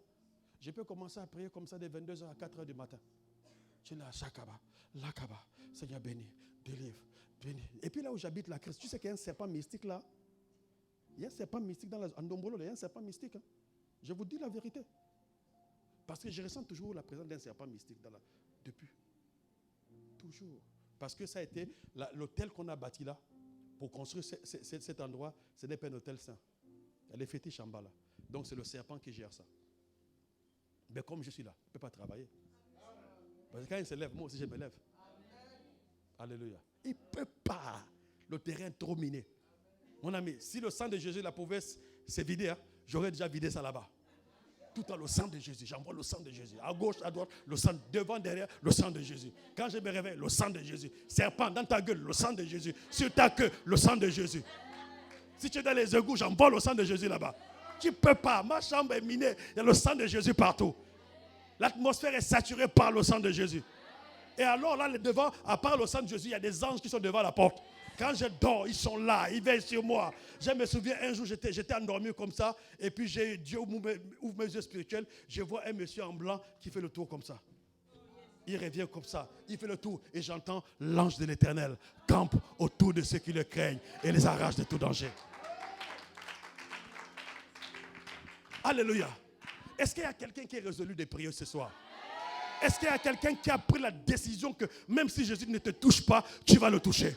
Je peux commencer à prier comme ça de 22h à 4h du matin. Tu es là, Shakaba, Lakaba, Seigneur béni, délivre, béni. Et puis là où j'habite, la Christ, tu sais qu'il y a un serpent mystique là. Il y a un serpent mystique en Dombolo, il y a un serpent mystique. Hein. Je vous dis la vérité. Parce que je ressens toujours la présence d'un serpent mystique depuis. Toujours. Parce que ça a été l'hôtel qu'on a bâti là, pour construire cet endroit, ce n'est pas un hôtel saint. Il y a les fétiches en bas là. Donc c'est le serpent qui gère ça. Mais comme je suis là, je ne peux pas travailler. Parce que quand il se lève, moi aussi je me lève. Alléluia. Il ne peut pas. Le terrain est trop miné. Mon ami, si le sang de Jésus la pouvait se vider, hein, j'aurais déjà vidé ça là-bas. Tout à le sang de Jésus. J'envoie le sang de Jésus. À gauche, à droite, le sang. Devant, derrière, le sang de Jésus. Quand je me réveille, le sang de Jésus. Serpent dans ta gueule, le sang de Jésus. Sur ta queue, le sang de Jésus. Si tu es dans les égouts, j'envoie le sang de Jésus là-bas. Tu ne peux pas. Ma chambre est minée. Il y a le sang de Jésus partout. L'atmosphère est saturée par le sang de Jésus. Et alors là, devant, à part le sang de Jésus, il y a des anges qui sont devant la porte. Quand je dors, ils sont là, ils veillent sur moi. Je me souviens, un jour, j'étais endormi comme ça. Et puis, Dieu ouvre mes yeux spirituels. Je vois un monsieur en blanc qui fait le tour comme ça. Il revient comme ça. Il fait le tour. Et j'entends l'ange de l'Éternel campe autour de ceux qui le craignent et les arrache de tout danger. Alléluia. Est-ce qu'il y a quelqu'un qui est résolu de prier ce soir? Est-ce qu'il y a quelqu'un qui a pris la décision que même si Jésus ne te touche pas, tu vas le toucher?